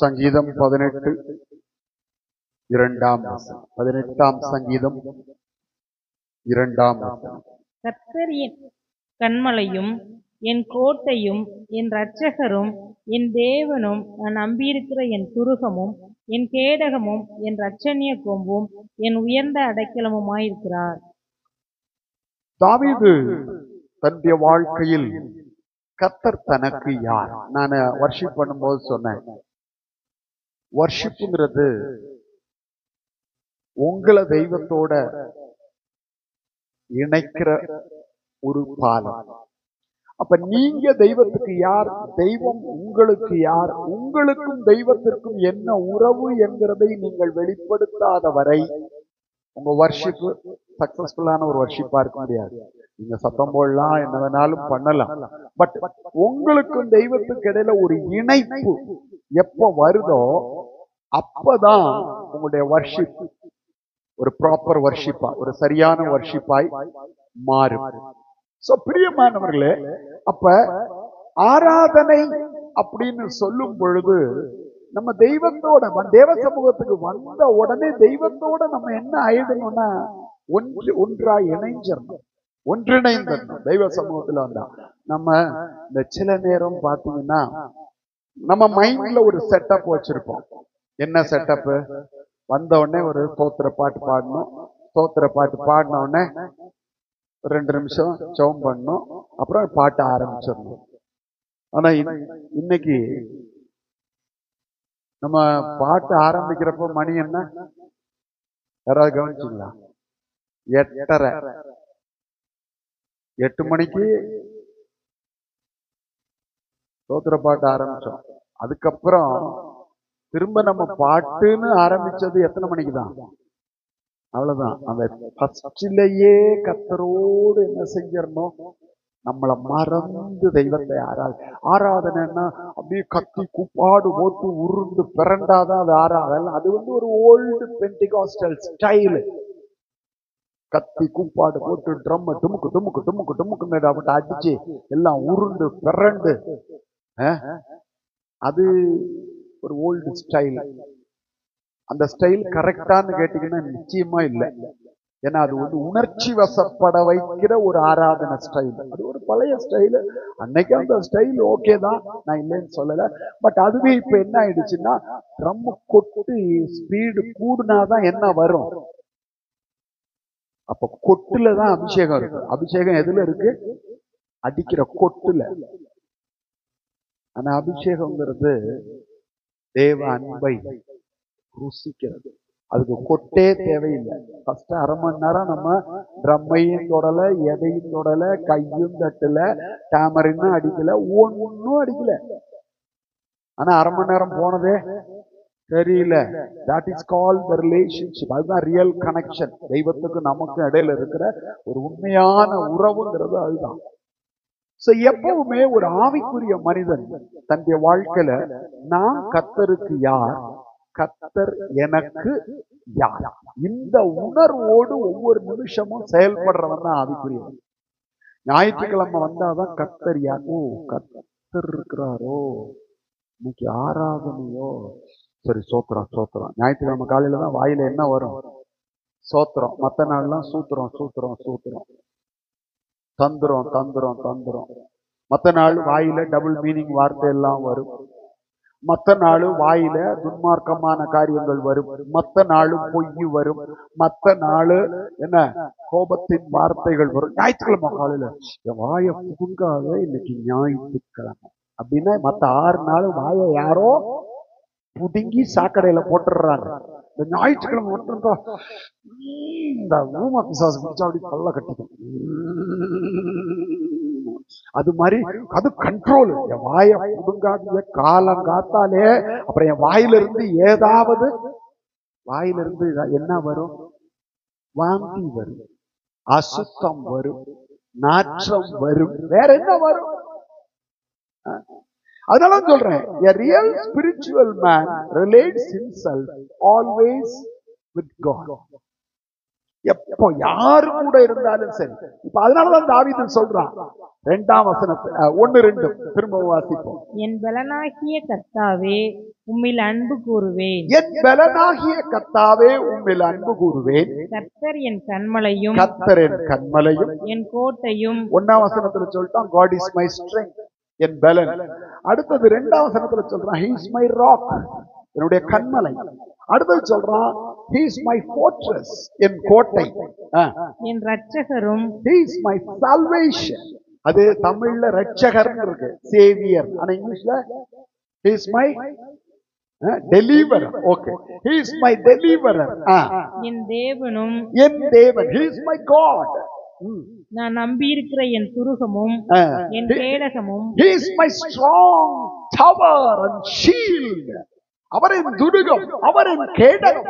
சங்கீதம் 18 2ஆம் வசனம். 18ஆம் சங்கீதம் 2ஆம் வசனம். கர்த்தர் என் கன்மலையும் என் கோட்டையும் என் இரட்சகரும் என் தேவனும் நான் நம்பியிருக்கிற என் துருகமும் என் கேடகமும் என் இரட்சணிய கொம்பும் என் உயர்ந்த அடைக்கலமுமாயிருக்கிறார். தாவீது தன்னுடைய வாழ்க்கையில் கர்த்தர் தனக்கு யார்? நான் வர்ஷிப் பண்ணும்போது சொன்னேன், வர்ஷிப்புங்கிறது உங்களை தெய்வத்தோட இணைக்கிற ஒரு பாலம். அப்ப நீங்க தெய்வத்துக்கு யார், தெய்வம் உங்களுக்கு யார், உங்களுக்கும் தெய்வத்திற்கும் என்ன உறவு என்கிறதை நீங்கள் வெளிப்படுத்தாத வரை உங்க வர்ஷிப் சக்சஸ்ஃபுல்லான ஒரு வர்ஷிப்பா இருக்க முடியாது. நீங்க சத்தம் போடலாம், என்ன வேணாலும் பண்ணலாம், பட் உங்களுக்கும் தெய்வத்துக்கு இடையில ஒரு இணைப்பு எப்ப வருதோ அப்பதான் உங்களுடைய வர்ஷிப் ஒரு ப்ராப்பர் வர்ஷிப்பா, ஒரு சரியான வர்ஷிப்பாய் மாறும். சோ பிரியமானவர்களே, அப்ப ஆராதனை அப்படின்னு சொல்லும் பொழுது நம்ம தெய்வத்தோட தேவ சமூகத்துக்கு வந்த உடனே தெய்வத்தோட நம்ம என்ன ஆயிடணும்னா ஒன்றாய் இணைஞ்சிடணும், ஒன்றிணைந்திடணும். தெய்வ சமூகத்துல வந்தா நம்ம இந்த சில நேரம் பாத்தீங்கன்னா நம்ம மைண்ட்ல ஒரு செட்டப் வச்சிருப்போம். என்ன செட்டப்? வந்த உடனே ஒரு ஸ்தோத்திர பாட்டு பாடணும், ஸ்தோத்திர பாட்டு பாடின உடனே 2 நிமிஷம் ஜெபம் பண்ணணும், அப்புறம் பாட்டு ஆரம்பிச்சிடணும். ஆனா இன்னைக்கு நம்ம பாட்டு ஆரம்பிக்கிறப்ப மணி என்ன? யாராவது கவனிச்சிங்களா? 8:30. 8 மணிக்கு ஸ்தோத்திர பாட்டு ஆரம்பிச்சோம். அதுக்கப்புறம் திரும்ப நம்ம பாட்டுன்னு ஆரம்பிச்சது எத்தனை மணிக்கு தான்? அவ்வளவுதான். அந்த ஃபர்ஸ்ட்லயே கர்த்தரோடு என்ன செஞ்சிடணும், நம்மளை மறந்து தெய்வத்தை ஆராதனைன்னா அப்படியே கத்தி கூப்பாடு போட்டு உருண்டு பிறண்டாதான் அது ஆராதனை. அது ஒரு ஓல்டு பென்டிகாஸ்டல் ஸ்டைல். கத்தி கூப்பாடு போட்டு ட்ரம் துமுக்கு துமுக்கு துமுக்கு துமுக்கு அப்படி அடிச்சு எல்லாம் உருண்டு பிறண்டு, அது ஒரு ஓல்டு ஸ்டைல். அந்த ஸ்டைல் கரெக்டான்னு கேட்டீங்கன்னா நிச்சயமா இல்லை. ஏன்னா அது உணர்ச்சி வசப்பட வைக்கிற ஒரு ஆராதனை ஸ்டைல். அது ஒரு பழைய ஸ்டைல். அன்னைக்கு அந்த ஸ்டைல் ஓகே தான், நான் இல்லைன்னு சொல்லல. பட் அதுவே இப்ப என்ன ஆயிடுச்சுன்னா, ட்ரம் கொட்டு ஸ்பீடு கூடுனாதான் என்ன வரும்? அப்ப கொட்டுல தான் அபிஷேகம் இருக்கு. அபிஷேகம் எதுல இருக்கு? அடிக்கிற கொட்டுல. ஆனா அபிஷேகம்ங்கிறது தேவ அன்பை ருசிக்கிறது. அதுக்கு கொட்டே தேவையில்லை. ஃபர்ஸ்ட் 1/2 மணி நேரம் நம்ம ட்ரம்மையும் தொடல, எதையும் தொடல, கையும் தட்டல, டேமரின்னு அடிக்கல, ஒன்னும் அடிக்கல. ஆனா 1/2 மணி நேரம் போனதே தெரியல. That is call the relationship. அதுதான் ரியல் கனெக்ஷன். தெய்வத்துக்கு நமக்கு இடையில இருக்கிற ஒரு உண்மையான உறவுங்கிறது அதுதான். சோ எப்பவுமே ஒரு ஆவிக்குரிய மனிதன் தன்னுடைய வாழ்க்கையில நான் கர்த்தருக்கு யார், கர்த்தர் எனக்கு யார், இந்த உணர்வோடு ஒவ்வொரு நிமிஷமும் செயல்படுறவன் தான் ஆவிக்குரியவன். ஞாயிற்றுக்கிழமை வந்தாதான் கர்த்தர் யார், ஓ கர்த்தர் இருக்கிறாரோ, இன்னைக்கு ஆராதனையோ, சரி சோத்திரம் சோத்திரம். ஞாயிற்றுக்கிழமை காலையில தான் வாயில என்ன வரும்? சோத்திரம். மற்ற நாள்லாம் சூத்திரம் சூத்திரம் சூத்திரம், தந்திரம் தந்திரம் தந்திரம். மற்ற நாள் வாயில டபுள் மீனிங் வார்த்தை எல்லாம் வரும். மற்ற நாளும் வாயில துன்மார்க்கமான காரியங்கள் வரும். மற்ற நாளும் பொய் வரும். மற்ற நாளு என்ன கோபத்தின் வார்த்தைகள் வரும். ஞாயிற்றுக்கிழமை காலையில என் வாயை புதுங்காத, இன்னைக்கு ஞாயிற்றுக்கிழமை அப்படின்னா மற்ற 6 நாளும் வாயை யாரோ புடுங்கி சாக்கடையில போட்டுடுறாங்க. இந்த ஞாயிற்றுக்கிழமை மட்டும்தான் இந்த ஊம பிசாசு பிடிச்சா அப்படி பல்ல கட்டிக்கும். அது மாதிரி அது கண்ட்ரோல். என் வாயை புடுங்காத காலம் காத்தாலே அப்புறம் என் வாயிலிருந்து ஏதாவது வாயிலிருந்து என்ன வரும்? வாந்தி வரும், அசுத்தம் வரும், நாற்றம் வரும், வேற என்ன வரும்? அதனால சொல்றேன், a real spiritual man relates himself always with God. எப்போ யாரு கூட இருந்தாலும் சரி. இப்ப அதனாலதான் தாவீது சொல்றான் 2ஆம் வசனத்தை 1-2 திரும்பவும் வாசிப்போம். என் பலனாகிய கர்த்தாவே உம்மில் அன்பு கூறுவேன். என் பலனாகிய கர்த்தாவே உம்மில் அன்பு கூறுவேன். கர்த்தர் என் கன்மலையும் கர்த்தர் என் கன்மலையும் என் கோட்டையும். 1ஆம் வசனத்துல சொல்லிட்டான் God is my strength, என் பலன். அடுத்தது 2ஆம் வசனத்துல சொல்றான் He is my rock, என்னுடைய கன்மலை. அடுத்தது சொல்றான் He is my fortress, என் கோட்டை. என் ரட்சகரும். He is my salvation. அது தமிழ்ல ரட்சகர் இருக்கு, சேவியர். ஆனா இங்கிலீஷ்ல He is my deliverer. Okay, He is my deliverer. என் தேவனும். என் தேவன். He is my God. நான் நம்பியிருக்கிற என் துருகமும் என் கேடகமும். He is my strong tower and shield. அவரின் துருகம், அவரின் கேடகம்.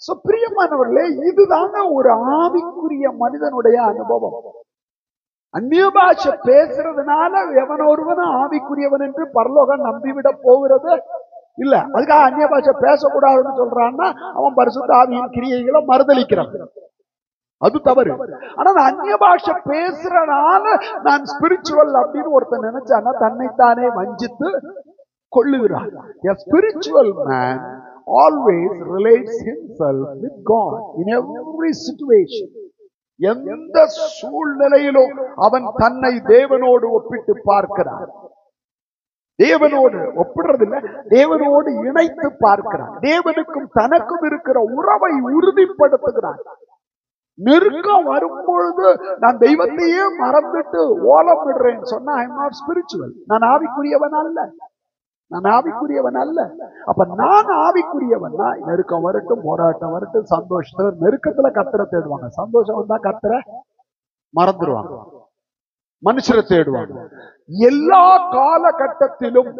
சோ பிரியமானவர்களே, இதுதாங்க ஒரு ஆவிக்குரிய மனிதனுடைய அனுபவம். அந்நிய பாஷை பேசுறதுனால எவன் ஒருவனும் ஆவிக்குரியவன் என்று பரலோகம் நம்பிவிட போகிறது இல்ல. அதுக்காக அந்நிய பாஷை பேசக்கூடாதுன்னு சொல்றான்னா அவன் பரிசுத்த ஆவியின் கிரியைகளை மறுதலிக்கிறான், அது தவறு. ஆனா அந்நிய பாஷை பேசுறனால நான் ஸ்பிரிச்சுவல் அப்படின்னு ஒருத்தன் நினைச்சானா தன்னைத்தானே வஞ்சித்து கொள்ளுகிறான். A spiritual man always relates himself with God in every situation. எந்த சூழ்நிலையிலும் அவன் தன்னை தேவனோடு ஒப்பிட்டு பார்க்கிறான். தேவனோடு ஒப்பிடுறதில்லை, தேவனோடு இணைத்து பார்க்கிறான். தேவனுக்கும் தனக்கும் இருக்கிற உறவை உறுதிப்படுத்துகிறான். நெருக்கம் வரும்பொழுது நான் தெய்வத்தையே மறந்துட்டு ஓலம் விடுறேன்னு சொன்னா ஐ எம் நாட் ஸ்பிரிச்சுவல். நான் ஆவிக்குரியவன் அல்ல, நான் ஆவிக்குரியவன் அல்ல. அப்ப நான் ஆவிக்குரியவன் தான். நெருக்கம் வரட்டும், போராட்டம் வரட்டும், சந்தோஷத்தை நெருக்கத்துல கர்த்தரை தேடுவாங்க, சந்தோஷம் வந்தா கர்த்தரை மறந்துடுவாங்க, மனுஷரை தேடுவாங்க. எல்லா காலகட்டத்திலும்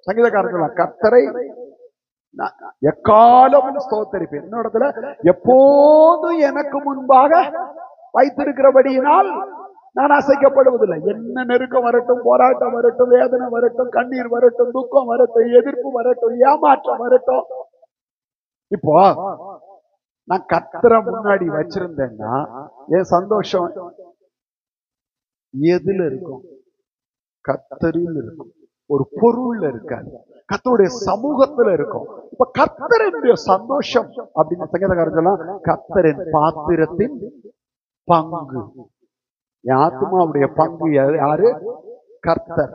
சங்கீதக்காரர்கள் கர்த்தரை எக்காலமும் ஸ்தோத்தரிப்பேன், என்னோடத்துல எப்போதும் எனக்கு முன்பாக வைத்திருக்கிறபடியினால் நான் அசைக்கப்படுவதில்லை. என்ன நெருக்கம் வரட்டும், போராட்டம் வரட்டும், வேதனை வரட்டும், கண்ணீர் வரட்டும், துக்கம் வரட்டும், எதிர்ப்பு வரட்டும், ஏமாற்றம் வரட்டும். இப்போ நான் கர்த்தரை முன்னாடி வச்சிருந்தேன்னா என் சந்தோஷம் எதுல இருக்கும்? கர்த்தரில் இருக்கும், ஒரு பொருள்ல இருக்காது, கர்த்தருடைய சமூகத்துல இருக்கும். இப்ப கர்த்தருடைய சந்தோஷம் அப்படின்னு சங்கீதக்காரர் சொல்லலாம், கர்த்தரின் பாத்திரத்தின் பங்கு. என் ஆத்மாவுடைய பங்கு யாரு? கர்த்தர்.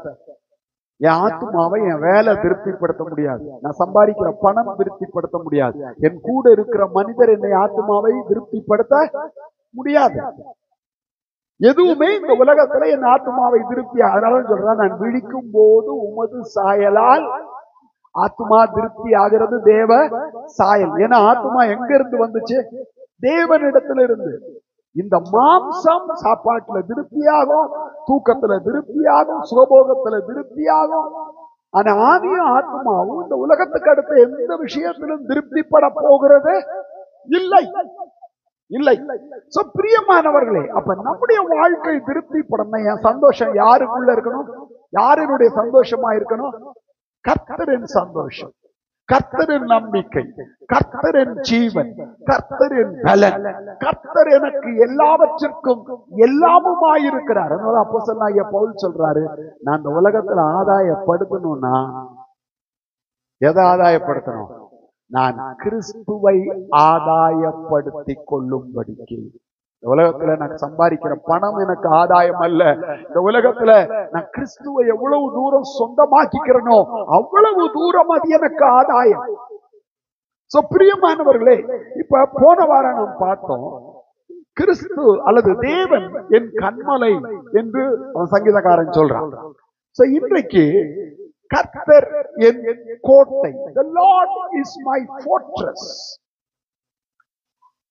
என் ஆத்மாவை என் வேலை திருப்திப்படுத்த முடியாது, நான் சம்பாதிக்கிற பணம் திருப்திப்படுத்த முடியாது, என் கூட இருக்கிற மனிதர் என்னை ஆத்மாவை திருப்திப்படுத்த முடியாது. எதுவுமே இந்த உலகத்துல என் ஆத்மாவை திருப்தி. அதனால சொல்றேன், நான் விழிக்கும் போது உமது சாயலால் ஆத்மா திருப்தி ஆகிறது, தேவ சாயல். ஏன்னா ஆத்மா எங்க இருந்து வந்துச்சு? தேவனிடத்துல இருந்து. இந்த மாம்சம் சாப்பாட்டுல திருப்தியாகும், தூக்கத்துல திருப்தியாகும், சுகபோகத்துல திருப்தியாகும். ஆனா ஆவியும் ஆத்மாவும் இந்த உலகத்துக்கு அடுத்த எந்த விஷயத்திலும் திருப்திப்பட போகிறது இல்லை, இல்லை. சோ பிரியமானவர்களே, அப்ப நம்முடைய வாழ்க்கை திருப்திப்படணும். என் சந்தோஷம் யாருக்குள்ள இருக்கணும்? யாருடைய சந்தோஷமா இருக்கணும்? கர்த்தரின் சந்தோஷம், கர்த்தரின் நம்பிக்கை, கர்த்தரின் ஜீவன், கர்த்தரின் பலன். கர்த்தர் எனக்கு எல்லாவற்றிற்கும் எல்லாமுமாயிருக்கிறார். அதனால அப்போஸ்தலனாகிய பவுல் சொல்றாரு, நான் இந்த உலகத்துல ஆதாயப்படுத்தணும்னா எதை ஆதாயப்படுத்தணும்? நான் கிறிஸ்துவை ஆதாயப்படுத்திக் கொள்ளும்படிக்கு. இந்த உலகத்துல நான் சம்பாதிக்கிற பணம் எனக்கு ஆதாயம் அல்ல. இந்த உலகத்துல நான் கிறிஸ்துவை எவ்வளவு தூரம் சொந்தமாக்கிக்கிறனோ அவ்வளவு தூரம் அது எனக்கு ஆதாயம். சோ பிரியமானவர்களே, இப்ப போன வாரம் நாம் பார்த்தோம், கிறிஸ்து அல்லது தேவன் என் கன்மலை என்று அவன் சங்கீதக்காரன் சொல்றான். சோ இன்றைக்கு கர்த்தர் என் கோட்டை, the Lord is my fortress.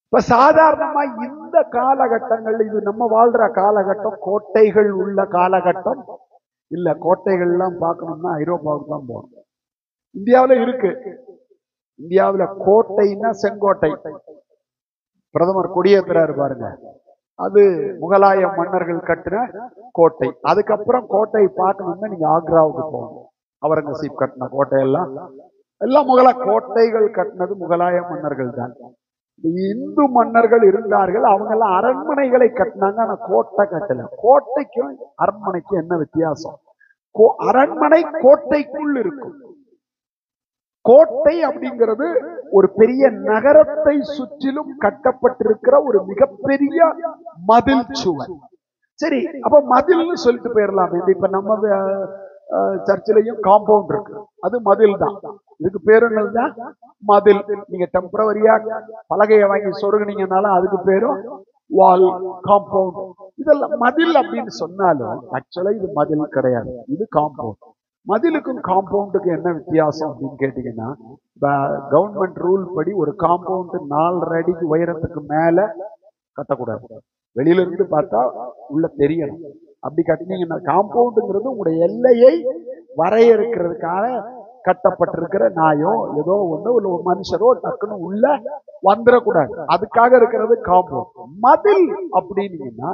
இப்ப சாதாரணமா இந்த காலகட்டங்கள், இது நம்ம வாழ்ற காலகட்டம் கோட்டைகள் உள்ள காலகட்டம் இல்ல. கோட்டைகள் எல்லாம் பார்க்கணும்னா ஐரோப்பாவுக்கு தான் போகணும். இந்தியாவில இருக்கு. இந்தியாவில கோட்டைன்னா செங்கோட்டை. பிரதமர் கொடியேற்றுறாரு பாருங்க, அது முகலாய மன்னர்கள் கட்டின கோட்டை. அதுக்கப்புறம் கோட்டை பார்க்கணும்னா நீங்க ஆக்ராவுக்கு போகணும். அவுரங்கசீப் கட்டின கோட்டையெல்லாம் எல்லாம் கோட்டைகள் கட்டினது முகலாய மன்னர்கள் தான். இந்து மன்னர்கள் இருந்தார்கள், அவங்க எல்லாம் அரண்மனைகளை கட்டினாங்க, ஆனா கோட்டை கட்டல. கோட்டைக்கும் அரண்மனைக்கும் என்ன வித்தியாசம்? அரண்மனை கோட்டைக்குள் இருக்கும். கோட்டை அப்படிங்கிறது ஒரு பெரிய நகரத்தை சுற்றிலும் கட்டப்பட்டிருக்கிற ஒரு மிகப்பெரிய மதில் சுவர். சரி, அப்ப மதில்னு சொல்லிட்டு போயிடலாம். இப்ப நம்ம சர்ச்சிலையும் காம்பவுண்ட் இருக்கு, அது மதில் தான். இதுக்கு பேரு என்னதுதான்? மதில். நீங்க டெம்பரவரியா பலகையை வாங்கி சொருகுனீங்கனாலும் அதுக்கு பேரும் வால், காம்பவுண்ட். இதெல்லாம் மதில் அப்படின்னு சொன்னாலும் ஆக்சுவலா இது மதில் கிடையாது, இது காம்பவுண்ட். மதிலுக்கும் காம்பவுண்டுக்கும் என்ன வித்தியாசம் அப்படின்னு கேட்டீங்கன்னா, கவர்மெண்ட் ரூல் படி ஒரு காம்பவுண்ட் 4 அடிக்கு உயரத்துக்கு மேல கட்டக்கூடாது. வெளியில இருந்து பார்த்தா உள்ள தெரியணும். அப்படி கட்டினீங்கன்னா, காம்பவுண்டுங்கிறது உங்களுடைய எல்லையை வரையறுக்கிறதுக்காக கட்டப்பட்டிருக்கிற நாயோ ஏதோ ஒண்ணு ஒரு மனுஷரோ டக்குன்னு உள்ள வந்துடக்கூடாது, அதுக்காக இருக்கிறது காம்பவுண்ட். மதில் அப்படின்னீங்கன்னா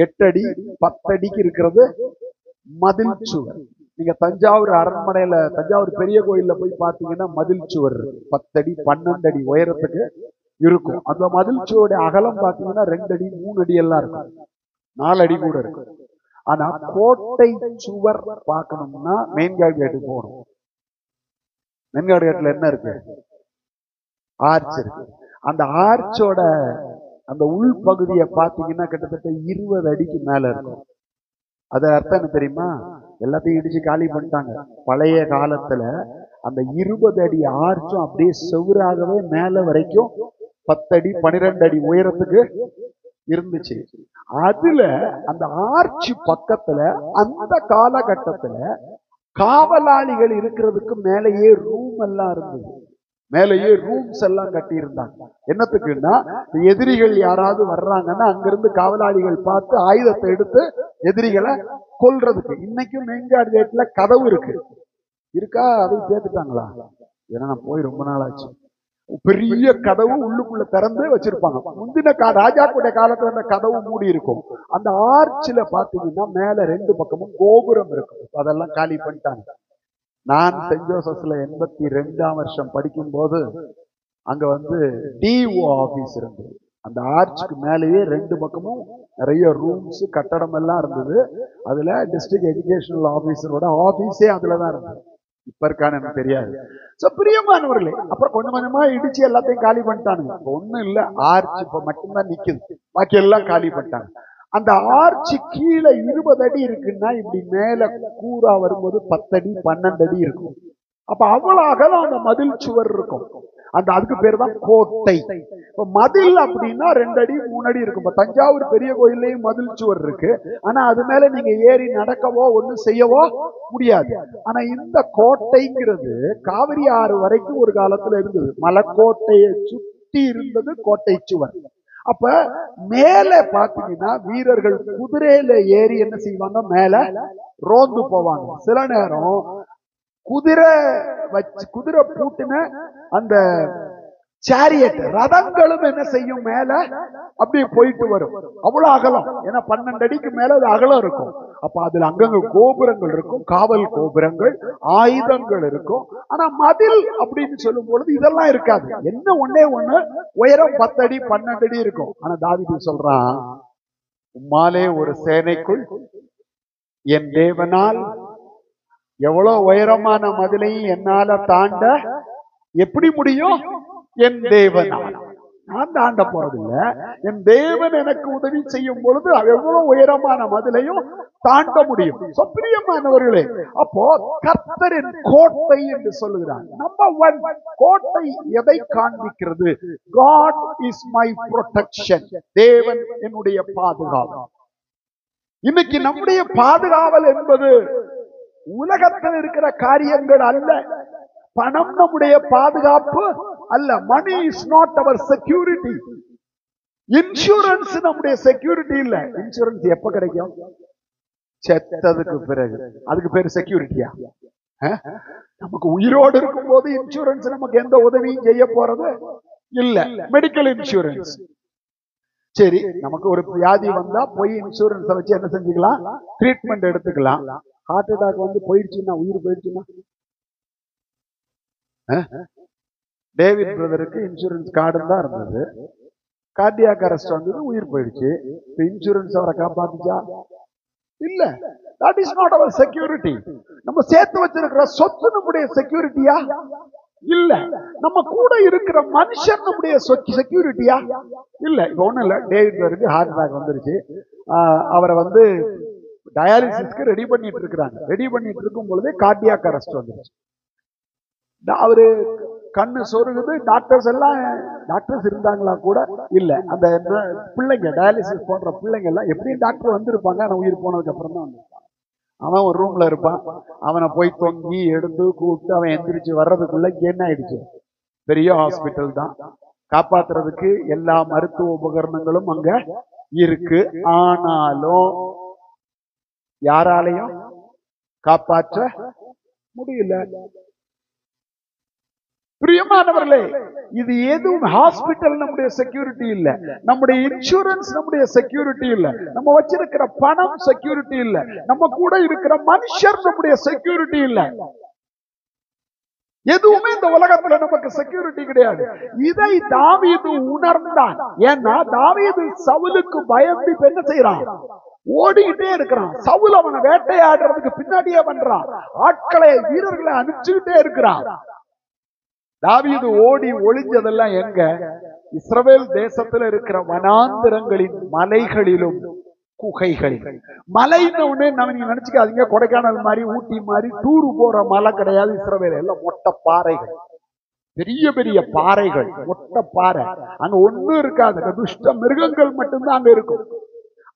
8 அடி 10 அடிக்கு இருக்கிறது மதில் சுவர். நீங்க தஞ்சாவூர் அரண்மனையில, தஞ்சாவூர் பெரிய கோயில்ல போய் பார்த்தீங்கன்னா மதில் சுவர் 10 அடி 12 அடி உயரத்துக்கு இருக்கும். அந்த மதில் சுவருடைய அகலம் பார்த்தீங்கன்னா 2 அடி 3 அடி எல்லாம் இருக்கும், 4 அடி கூட இருக்கும். ஆனா கோட்டை சுவர் பார்க்கணும்னா மெயின்காட் கேட்டுக்கு போகணும். மெயின்காட் கேட்ல என்ன இருக்கு? ஆர்ச் இருக்கு. அந்த ஆர்ச்சோட அந்த உள் பகுதியை பார்த்தீங்கன்னா கிட்டத்தட்ட 20 அடிக்கு மேல இருக்கும். அது அர்த்தம் என்ன தெரியுமா? எல்லாத்தையும் இடிச்சு காலி பண்ணிட்டாங்க. பழைய காலத்துல அந்த 20 அடி ஆர்ச்சும் அப்படியே செவுராகவே மேல வரைக்கும் 10 அடி 12 அடி உயரத்துக்கு இருந்துச்சு. அதுல அந்த ஆர்ச்சி பக்கத்துல அந்த காலகட்டத்துல காவலாளிகள் இருக்கிறதுக்கு மேலேயே ரூம் எல்லாம் இருந்தது. மேலேயே ரூம்ஸ் எல்லாம் கட்டி இருந்தாங்க. என்னத்துக்குன்னா, எதிரிகள் யாராவது வர்றாங்கன்னா அங்கிருந்து காவலாளிகள் பார்த்து ஆயுதத்தை எடுத்து எதிரிகளை கொல்றதுக்கு. இன்னைக்கும் மெயின்காட் கேட்ல கதவு இருக்கு, இருக்கா? அதை சேர்த்துட்டாங்களா? ஏன்னா நான் போய் ரொம்ப நாள் ஆச்சு. பெரிய கதவு உள்ளுக்குள்ள திறந்து வச்சிருப்பாங்க. முந்தின ராஜாக்குடைய காலத்துல அந்த கதவு மூடி இருக்கும். அந்த ஆர்ச்சில பாத்தீங்கன்னா மேல 2 பக்கமும் கோபுரம் இருக்கும். அதெல்லாம் காலி பண்ணிட்டாங்க. நான் சென்ட் ஜோசப்ஸ்ல 82ஆம் வருஷம் படிக்கும் போது அங்க டிஓ ஆபீஸ் இருந்தது. அந்த ஆர்ச்சுக்கு மேலேயே 2 பக்கமும் நிறைய ரூம்ஸ் கட்டடம் எல்லாம் இருந்தது. அதுல டிஸ்ட்ரிக்ட் எஜுகேஷனல் ஆபீசரோட ஆபீஸே அதுலதான் இருந்தது. இப்ப இருக்கான்னு எனக்கு தெரியாது. பிரியமானவர்களே, அப்புறம் கொஞ்சம் கொஞ்சமா இடிச்சு எல்லாத்தையும் காலி பண்ணிட்டானுங்க. ஒண்ணும் இல்ல, ஆர்ச் இப்ப மட்டும்தான் நிக்குது, பாக்கி எல்லாம் காலி பண்ணிட்டாங்க. அந்த ஆர்ச்சி கீழே 20 அடி இருக்குன்னா இப்படி மேல கூரா வரும்போது 10 அடி 12 அடி இருக்கும். அப்ப அவ்வளவு அகலம் அந்த மதில் சுவர் இருக்கும். அதுக்கு பேர் தான் கோட்டை. இப்ப மதில் அப்படின்னா 2 அடி 3 அடி இருக்கும். இப்ப தஞ்சாவூர் பெரிய கோயிலையும் மதில் சுவர் இருக்கு. ஆனா அது மேல நீங்க ஏறி நடக்கவோ ஒண்ணும் செய்யவோ முடியாது. ஆனா இந்த கோட்டைங்கிறது காவிரி ஆறு வரைக்கும் ஒரு காலத்துல இருந்தது. மலைக்கோட்டையை சுத்தி இருந்தது கோட்டை சுவர். அப்ப மேல பாத்தீங்கன்னா வீரர்கள் குதிரையில ஏறி என்ன செய்வாங்க, மேல ரோந்து போவாங்க. சில நேரம் குதிரை பூட்டின அந்த சேரியட் ரதங்களும் என்ன செய்யும், மேல அப்படியே போயிட்டு வரும். அவ்வளவு அகலம். ஏன்னா 12 அடிக்கு மேல அது அகலம் இருக்கும். அப்ப அதுல அங்கங்க கோபுரங்கள் இருக்கும், காவல் கோபுரங்கள், ஆயுதங்கள் இருக்கும். ஆனா மதில் அப்படின்னு சொல்லும் பொழுது இதெல்லாம் இருக்காது. என்ன ஒண்ணே ஒண்ணு, உயரம் 10 அடி 12 அடி இருக்கும். ஆனா தாவீது சொல்றான், உம்மாலே ஒரு சேனைக்குள் என் தேவனால் எவ்வளவு உயரமான மதிலையும் என்னால தாண்ட எப்படி முடியும்? என் தேவனால். நான் தாண்ட போறதில்ல, என் தேவன் எனக்கு உதவி செய்யும் பொழுது எவ்வளவு உயரமான மதிலையும் தாண்ட முடியும். பிரியமானவர்களே, அப்போ கர்த்தரின் கோட்டை என்று சொல்லுகிறார். நம்பர் 1, கோட்டை எதை காண்பிக்கிறது? God is my protection. தேவன் என்னுடைய பாதுகாவல். இன்னைக்கு நம்முடைய பாதுகாவல் என்பது உலகத்தில் இருக்கிற காரியங்கள் அல்ல. பணம் நம்முடைய பாதுகாப்பு அல்ல. Money is not our security. Insurance நம்முடைய செக்யூரிட்டி இல்ல. இன்சூரன்ஸ் எப்ப கிடைக்கும்? செத்ததுக்கு பிறகு. அதுக்கு பேரு செக்யூரிட்டியா? நமக்கு உயிரோடு இருக்கும் போது இன்சூரன்ஸ் நமக்கு எந்த உதவியும் செய்ய போறது இல்ல. Medical insurance. சரி, நமக்கு ஒரு வியாதி வந்தா போய் இன்சூரன்ஸ் வச்சு என்ன செஞ்சுக்கலாம்? ட்ரீட்மெண்ட் எடுத்துக்கலாம். ஹார்ட் அட்டாக் போயிடுச்சுன்னா, உயிர் போயிடுச்சுன்னா டேவிட் பிரதருக்கு இன்சூரன்ஸ் கார்டு தான் இருந்தது. கார்டியாக் அரெஸ்ட் வந்தது, உயிர் போயிடுச்சு. இன்சூரன்ஸ் அவரை காப்பாத்துச்சா? இல்ல. That is not our security. நம்ம சேர்த்து வச்சிருக்கிற சொத்து நம்முடைய செக்யூரிட்டியா? இல்ல. நம்ம கூட இருக்கிற மனுஷன் நம்முடைய செக்யூரிட்டியா? இல்ல. இப்ப ஒண்ணும் இல்ல, டேவிட் பிரதருக்கு ஹார்ட் அட்டாக் வந்துருச்சு. அவரை டயாலிசிஸ்க்கு ரெடி பண்ணிட்டு இருக்கிறாங்க. ரெடி பண்ணிட்டு இருக்கும் பொழுதே கார்டியாக் அரெஸ்ட் வந்துருச்சு. அவரு கண்ணு சொருகுது. டாக்டர்ஸ் இருந்தாங்களா கூட இல்ல. அந்த பிள்ளைங்க, டயாலிசிஸ் போன்ற பிள்ளைங்க எல்லாம் எப்படியும் டாக்டர் வந்திருப்பாங்க, ஆனா உயிர் போனதுக்கு அப்புறம் தான் வந்திருப்பாங்க. அவன் ஒரு ரூம்ல இருப்பான். அவனை போய் தொங்கி எடுத்து கூப்பிட்டு அவன் எந்திரிச்சு வர்றதுக்குள்ள என்ன ஆயிடுச்சு? பெரிய ஹாஸ்பிட்டல் தான், காப்பாத்துறதுக்கு எல்லா மருத்துவ உபகரணங்களும் அங்க இருக்கு. ஆனாலும் யாராலையும் காப்பாற்ற முடியல. பிரியமானவர்களே, இது எதுவும் ஹாஸ்பிட்டல் நம்முடைய செக்யூரிட்டி இல்ல, நம்முடைய இன்சூரன்ஸ் நம்முடைய செக்யூரிட்டி இல்ல, நம்ம வச்சிருக்கிற பணம் செக்யூரிட்டி இல்ல, நம்ம கூட இருக்கிற மனுஷர் நம்முடைய செக்யூரிட்டி இல்ல. எதுவுமே இந்த உலகத்துல நமக்கு செக்யூரிட்டி கிடையாது. இதை தாவீது உணர்ந்தான். ஏன்னா தாவீது சவுலுக்கு பயந்து என்ன செய்யறான்? ஓடிக்கிட்டே இருக்கிறான். சவுல் அவனை வேட்டையாடுறதுக்கு பின்னாடியே பண்றான். ஆட்களை, வீரர்களை அனுப்பிச்சுக்கிட்டே இருக்கிறான். தாவீது ஓடி ஒளிஞ்சதெல்லாம் எங்க? இஸ்ரவேல் தேசத்துல இருக்கிற வனாந்திரங்களின் மலைகளிலும் குகைகளில். மலைன்னு ஒண்ணு நீங்க நினைச்சுக்காதீங்க, கொடைக்கானல் மாதிரி ஊட்டி மாதிரி டூரு போற மலை கிடையாது. இஸ்ரவேல் எல்லாம் மொட்டை பாறைகள், பெரிய பெரிய பாறைகள், மொட்டை பாறை. அங்க ஒண்ணும் இருக்காது, துஷ்ட மிருகங்கள் மட்டும்தான் அங்க இருக்கும்.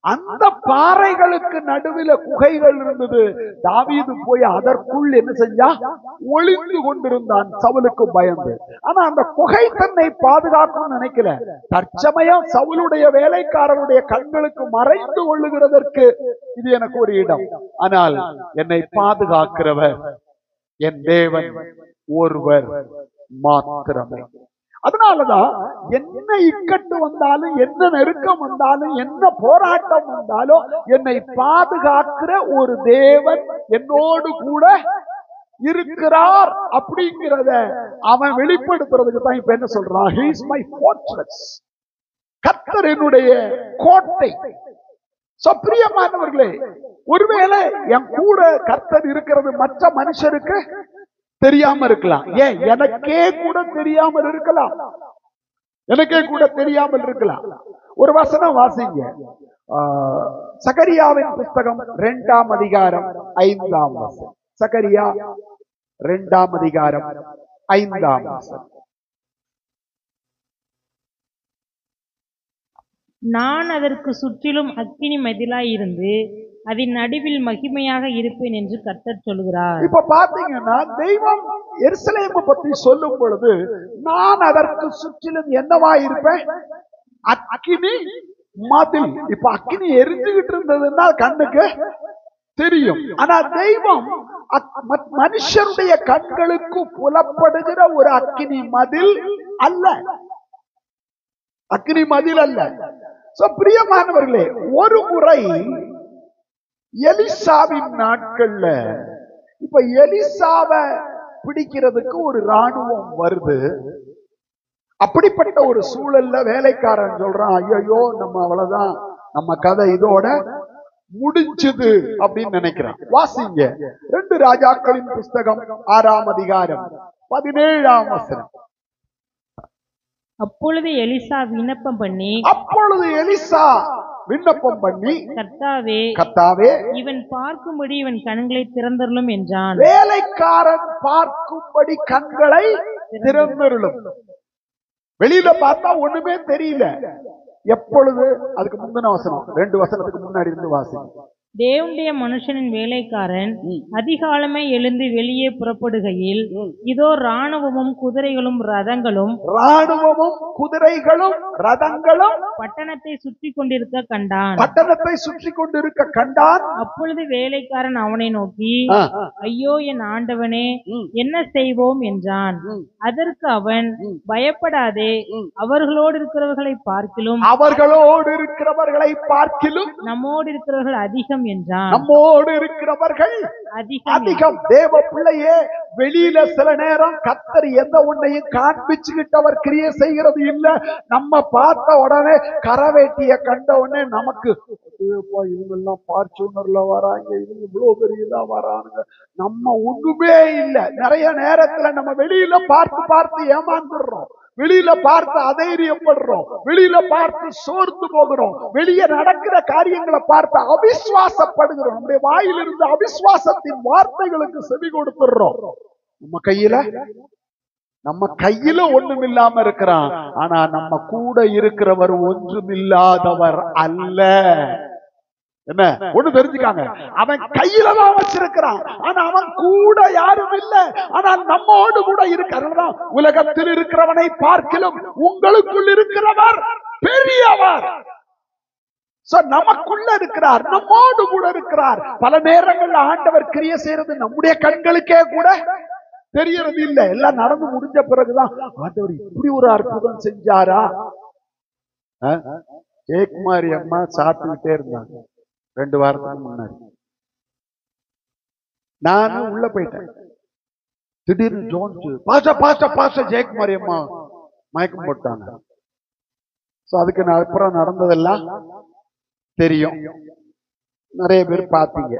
அந்த பாறைகளுக்கு நடுவில் குகைகள் இருந்தது. தாவீது போய் அதற்குள் என்ன செஞ்சா? ஒளிந்து கொண்டிருந்தான், சவுலுக்கு பயந்து. ஆனா அந்த குகை தன்னை பாதுகாக்கும் நினைக்கல. தற்சமயம் சவுலுடைய வேலைக்காரருடைய கண்களுக்கு மறைந்து கொள்ளுகிறதற்கு இது எனக்கு ஒரு இடம். ஆனால் என்னை பாதுகாக்கிறவர் என் தேவன் ஒருவர் மாத்திரமே. அதனாலதான் என்ன இக்கட்டு வந்தாலும், என்ன நெருக்கம் வந்தாலும், என்ன போராட்டம் வந்தாலும் என்னை பாதுகாக்கிற ஒரு தேவன் என்னோடு கூட இருக்கிறார் அப்படிங்கிறத அவன் வெளிப்படுத்துறதுக்கு தான் இப்ப என்ன சொல்றான்? He is my fortress. கர்த்தர் என்னுடைய கோட்டை. பிரியமானவர்களே, ஒருவேளை என் கூட கர்த்தர் இருக்கிறது மற்ற மனுஷருக்கு தெரியாம இருக்கலாம். ஏன்? எனக்கே கூட தெரியாமல் இருக்கலாம். எனக்கே கூட தெரியாமல் இருக்கலாம். ஒரு வசனம் வாசிங்க. சகரியாவின் புஸ்தகம் 2ஆம் அதிகாரம் 5ஆம் வசனம். சகரியா 2ஆம் அதிகாரம் 5ஆம் வசனம். நான் அதற்கு சுற்றிலும் அக்கினி மதிலாயிருந்து அதன் நடுவில் மகிமையாக இருப்பேன் என்று கர்த்தர் சொல்கிறார். இப்ப பாத்தீங்கன்னா தெய்வம் எருசலேமை பத்தி சொல்லும் பொழுது, நான் அதற்கு சுற்றிலும் என்னவா இருப்பேன்? அக்கினி மதில். இப்ப அக்கினி எரிஞ்சுகிட்டு இருந்ததுன்னா கண்ணுக்கு தெரியும். ஆனா தெய்வம் மனுஷருடைய கண்களுக்கு புலப்படுகிற ஒரு அக்கினி மதில் அல்ல. அக்கினி மதில் அல்ல. பிரியமானவர்களே, ஒரு முறை எலிசாவின் நாட்கள்ல, இப்ப எலிசாவை பிடிக்கிறதுக்கு ஒரு ராணுவம் வருது. அப்படிப்பட்ட ஒரு சூழல்ல வேலைக்காரன் சொல்றான், ஐயோ நம்ம அவ்வளவுதான், நம்ம கதை இதோட முடிஞ்சது அப்படின்னு நினைக்கிறான். வாசிங்க 2 ராஜாக்களின் புஸ்தகம் 6ஆம் அதிகாரம் 17ஆம் வசனம். அப்பொழுது எலிசா விண்ணப்பம் பண்ணி கர்த்தாவே இவன் பார்க்கும்படி இவன் கண்களை திறந்தருளும் என்றான். வேலைக்காரன் பார்க்கும்படி கண்களை திறந்தருளும். வெளியில பார்த்தா ஒண்ணுமே தெரியல. எப்பொழுது? அதுக்கு முந்தின வசனம், 2 வசனத்துக்கு முன்னாடி இருந்து வாசிங்க. தேவனுடைய மனுஷனின் வேலைக்காரன் அதிகாலமே எழுந்து வெளியே புறப்படுகையில் இதோ ராணுவமும் குதிரைகளும் ரதங்களும் பட்டணத்தை சுற்றி கொண்டிருக்க கண்டான். அப்பொழுது வேலைக்காரன் அவனை நோக்கி, ஐயோ என் ஆண்டவனே, என்ன செய்வோம் என்றான். அதற்கு அவன், பயப்படாதே, அவர்களோடு இருக்கிறவர்களை பார்க்கிலும் நம்மோடு இருக்கிறவர்கள் அதிகம் என்றான். நம்மோடு இருக்கிறவர்கள் அதிகம். தேவ பிள்ளையே, வெளியில சில நேரம் கர்த்தர் எந்த ஒன்னையும் காண்பிச்சுக்கிட்டு அவர் கிரியை செய்கிறது இல்ல. நம்ம பார்த்த உடனே கரவேட்டிய கண்ட உடனே நமக்கு இவங்க எல்லாம் பார்ச்சூனர்ல வராங்க, இவங்க இவ்வளவு பெரியதா வராங்க, நம்ம ஒண்ணுமே இல்ல. நிறைய நேரத்துல நம்ம வெளியில பார்த்து ஏமாந்துடுறோம், வெளியில பார்த்து அதைரியப்படுறோம், வெளியில பார்த்து சோர்ந்து போகிறோம், வெளியே நடக்கிற காரியங்களை பார்த்து அவிசுவாசப்படுகிறோம், நம்முடைய வாயிலிருந்து அவிசுவாசத்தின் வார்த்தைகளுக்கு செவி கொடுத்துடுறோம். நம்ம கையில ஒண்ணும் இல்லாம இருக்கிறான், ஆனா நம்ம கூட இருக்கிறவர் ஒன்றுமில்லாதவர் அல்ல. என்ன ஒண்ணு தெரிஞ்சுக்காங்க, அவன் கையில தான் வச்சிருக்கிறான், ஆனா அவன் கூட யாரும் இல்லை, ஆனால் நம்மோடு கூட இருக்கிறதான். உலகத்தில் இருக்கிறவனை பார்க்கிலும் உங்களுக்குள் இருக்கிறவர் பெரியவர். நமக்குள்ள இருக்கிறார், நம்மோடு கூட இருக்கிறார். பல நேரங்கள்ல ஆண்டவர் கிரியை செய்யறது நம்முடைய கண்களுக்கே கூட தெரியறது இல்ல. எல்லாம் நடந்து முடிஞ்ச பிறகுதான் ஆண்டவர் இப்படி ஒரு அற்புதம் செஞ்சாரா. ஜெயக்குமாரி அம்மா சாப்பிட்டுக்கிட்டே இருந்தாங்க 2 வாரத்துக்கு முன்னாடி. நானும் உள்ள போயிட்டேன். திடீர்னு ஜோன்ஸ் பாச ஜெயக்குமாரி அம்மா மயக்கம் போட்டாங்க. அதுக்கு அப்புறம் நடந்ததெல்லாம் தெரியும், நிறைய பேர் பாத்தீங்க.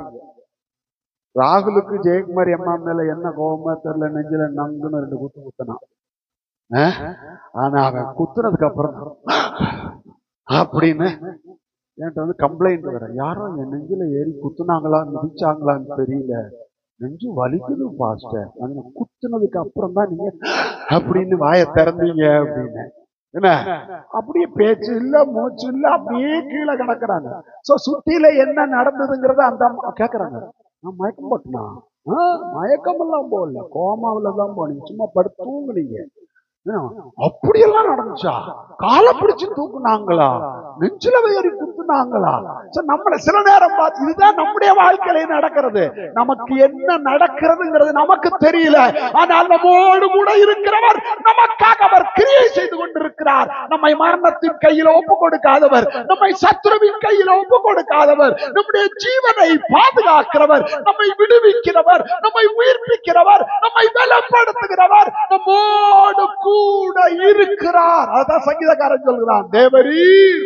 ராகுலுக்கு ஜெயக்குமாரி அம்மா மேல என்ன கோபமா தெரியல, நெஞ்சில நங்குன்னு 2 குத்து குத்தினான். ஆனா அவன் குத்துனதுக்கு அப்புறம் அப்படின்னு என்கிட்ட வந்து கம்ப்ளைண்ட் வர, யாரும் என் நெஞ்சில ஏறி குத்துனாங்களா மிதிச்சாங்களான்னு தெரியல, நெஞ்சு வலிக்குது பாஸ்டர், குத்துனதுக்கு அப்புறம் தான் நீங்க அப்படின்னு வாயை திறந்தீங்க அப்படின்னு. என்ன அப்படியே பேச்சு இல்ல மூச்சு இல்ல, அப்படியே கீழே கிடக்குறாங்க. சுத்தியில என்ன நடந்ததுங்கிறத அந்த அம்மா கேக்குறாங்க. நான் மயக்கம் போட்டனா? மயக்கம் எல்லாம் போகல, கோமாவிலதான் போனீங்க, சும்மா படுத்து தூங்குனீங்க. அப்படியெல்லாம் நடந்துச்சா? காலை பிடிச்சு தூக்குனாங்களா? நெஞ்சில ஏறி குத்துனாங்களா? நம்மள சில நேரம் பார்த்து இதுதான் நம்முடைய வாழ்க்கையில நடக்கிறது. நமக்கு என்ன நடக்கிறதுங்கிறது நமக்கு தெரியல, ஆனால் நம்மோடு கூட இருக்கிறவர் நமக்காக அவர் கிரியை செய்து கொண்டிருக்கிறார். நம்மை மரணத்தின் கையில ஒப்பு கொடுக்காதவர், நம்மை சத்துருவின் கையில ஒப்பு கொடுக்காதவர், நம்முடைய ஜீவனை பாதுகாக்கிறவர், நம்மை விடுவிக்கிறவர், நம்மை உயிர்ப்பிக்கிறவர், நம்மை பலப்படுத்துகிறவர், நம்மோடு கூட இருக்கிறார். அதான் சங்கீதக்காரன் சொல்கிறான், தேவரீர்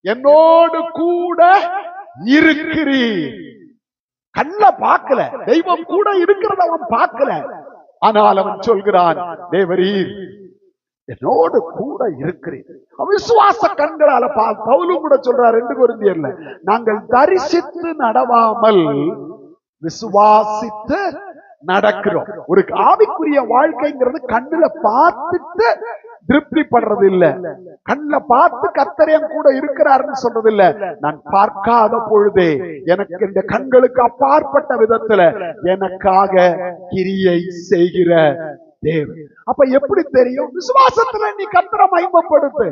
என்னோடு கூட இருக்கிறீர். கண்ண பார்க்கல, தெய்வம் கூட இருக்கிறத அவன் பார்க்கல, ஆனால் அவன் சொல்கிறான், தேவரீர் என்னோடு கூட இருக்கிறீர். விசுவாச கண்களால பவுலும் கூட சொல்றார் 2 கொரிந்தியர்ல, நாங்கள் தரிசித்து நடவாமல் விசுவாசித்து நடக்கிறோம். ஒரு ஆவிக்குரிய வாழ்க்கைங்கிறது கண்ணுல பார்த்துட்டு திருப்தி படுறது இல்ல, கண்ணுல பார்த்து கர்த்தர் கூட இருக்கிறாருன்னு சொல்றது இல்ல. நான் பார்க்காத பொழுதே எனக்கு இந்த கண்களுக்கு அப்பாற்பட்ட விதத்துல எனக்காக கிரியை செய்கிற தேவன். அப்ப எப்படி தெரியும்? விசுவாசத்துல நீ கர்த்தரை மகிமைப்படுத்து.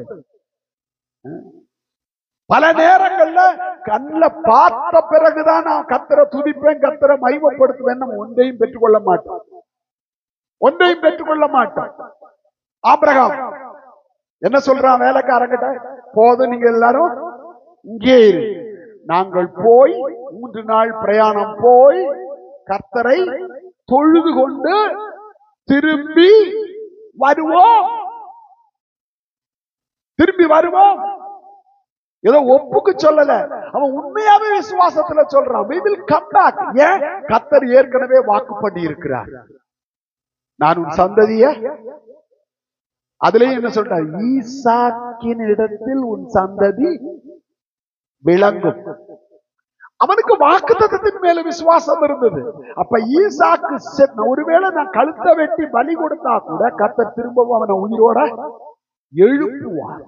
பல நேரங்கள்ல கண்ணுல பார்த்த பிறகுதான் நான் கர்த்தரை துதிப்பேன், கர்த்தரை மகிமைப்படுத்துவேன். நம்ம ஒன்றையும் பெற்றுக்கொள்ள மாட்டோம். ஆபிரகாம் என்ன சொல்றான் வேலைக்காரங்கிட்ட? போதும், நீங்க எல்லாரும் இங்கே இரு, நாங்கள் போய் 3 நாள் பிரயாணம் போய் கர்த்தரை தொழுது கொண்டு திரும்பி வருவோம். ஏதோ ஒப்புக்கு சொல்லல, அவன் உண்மையாவே விசுவாசத்துல சொல்றான். we will come back. ஏன்? கர்த்தர் ஏற்கனவே வாக்கு பண்ணி இருக்கிறார், நான் உன் சந்ததிய. அதுலயும் என்ன சொல்றார்? ஈசாக்கின் இடத்தில் உன் சந்ததி விளங்கும். அவனுக்கு வாக்குத்தத்தத்தின் மேல விசுவாசம் இருந்தது. அப்ப ஈசாக்கு ஒருவேளை நான் கழுத்தை வெட்டி பலி கொடுத்தா கூட கர்த்தர் திரும்பவும் அவனை உயிரோட எழுப்புவார்.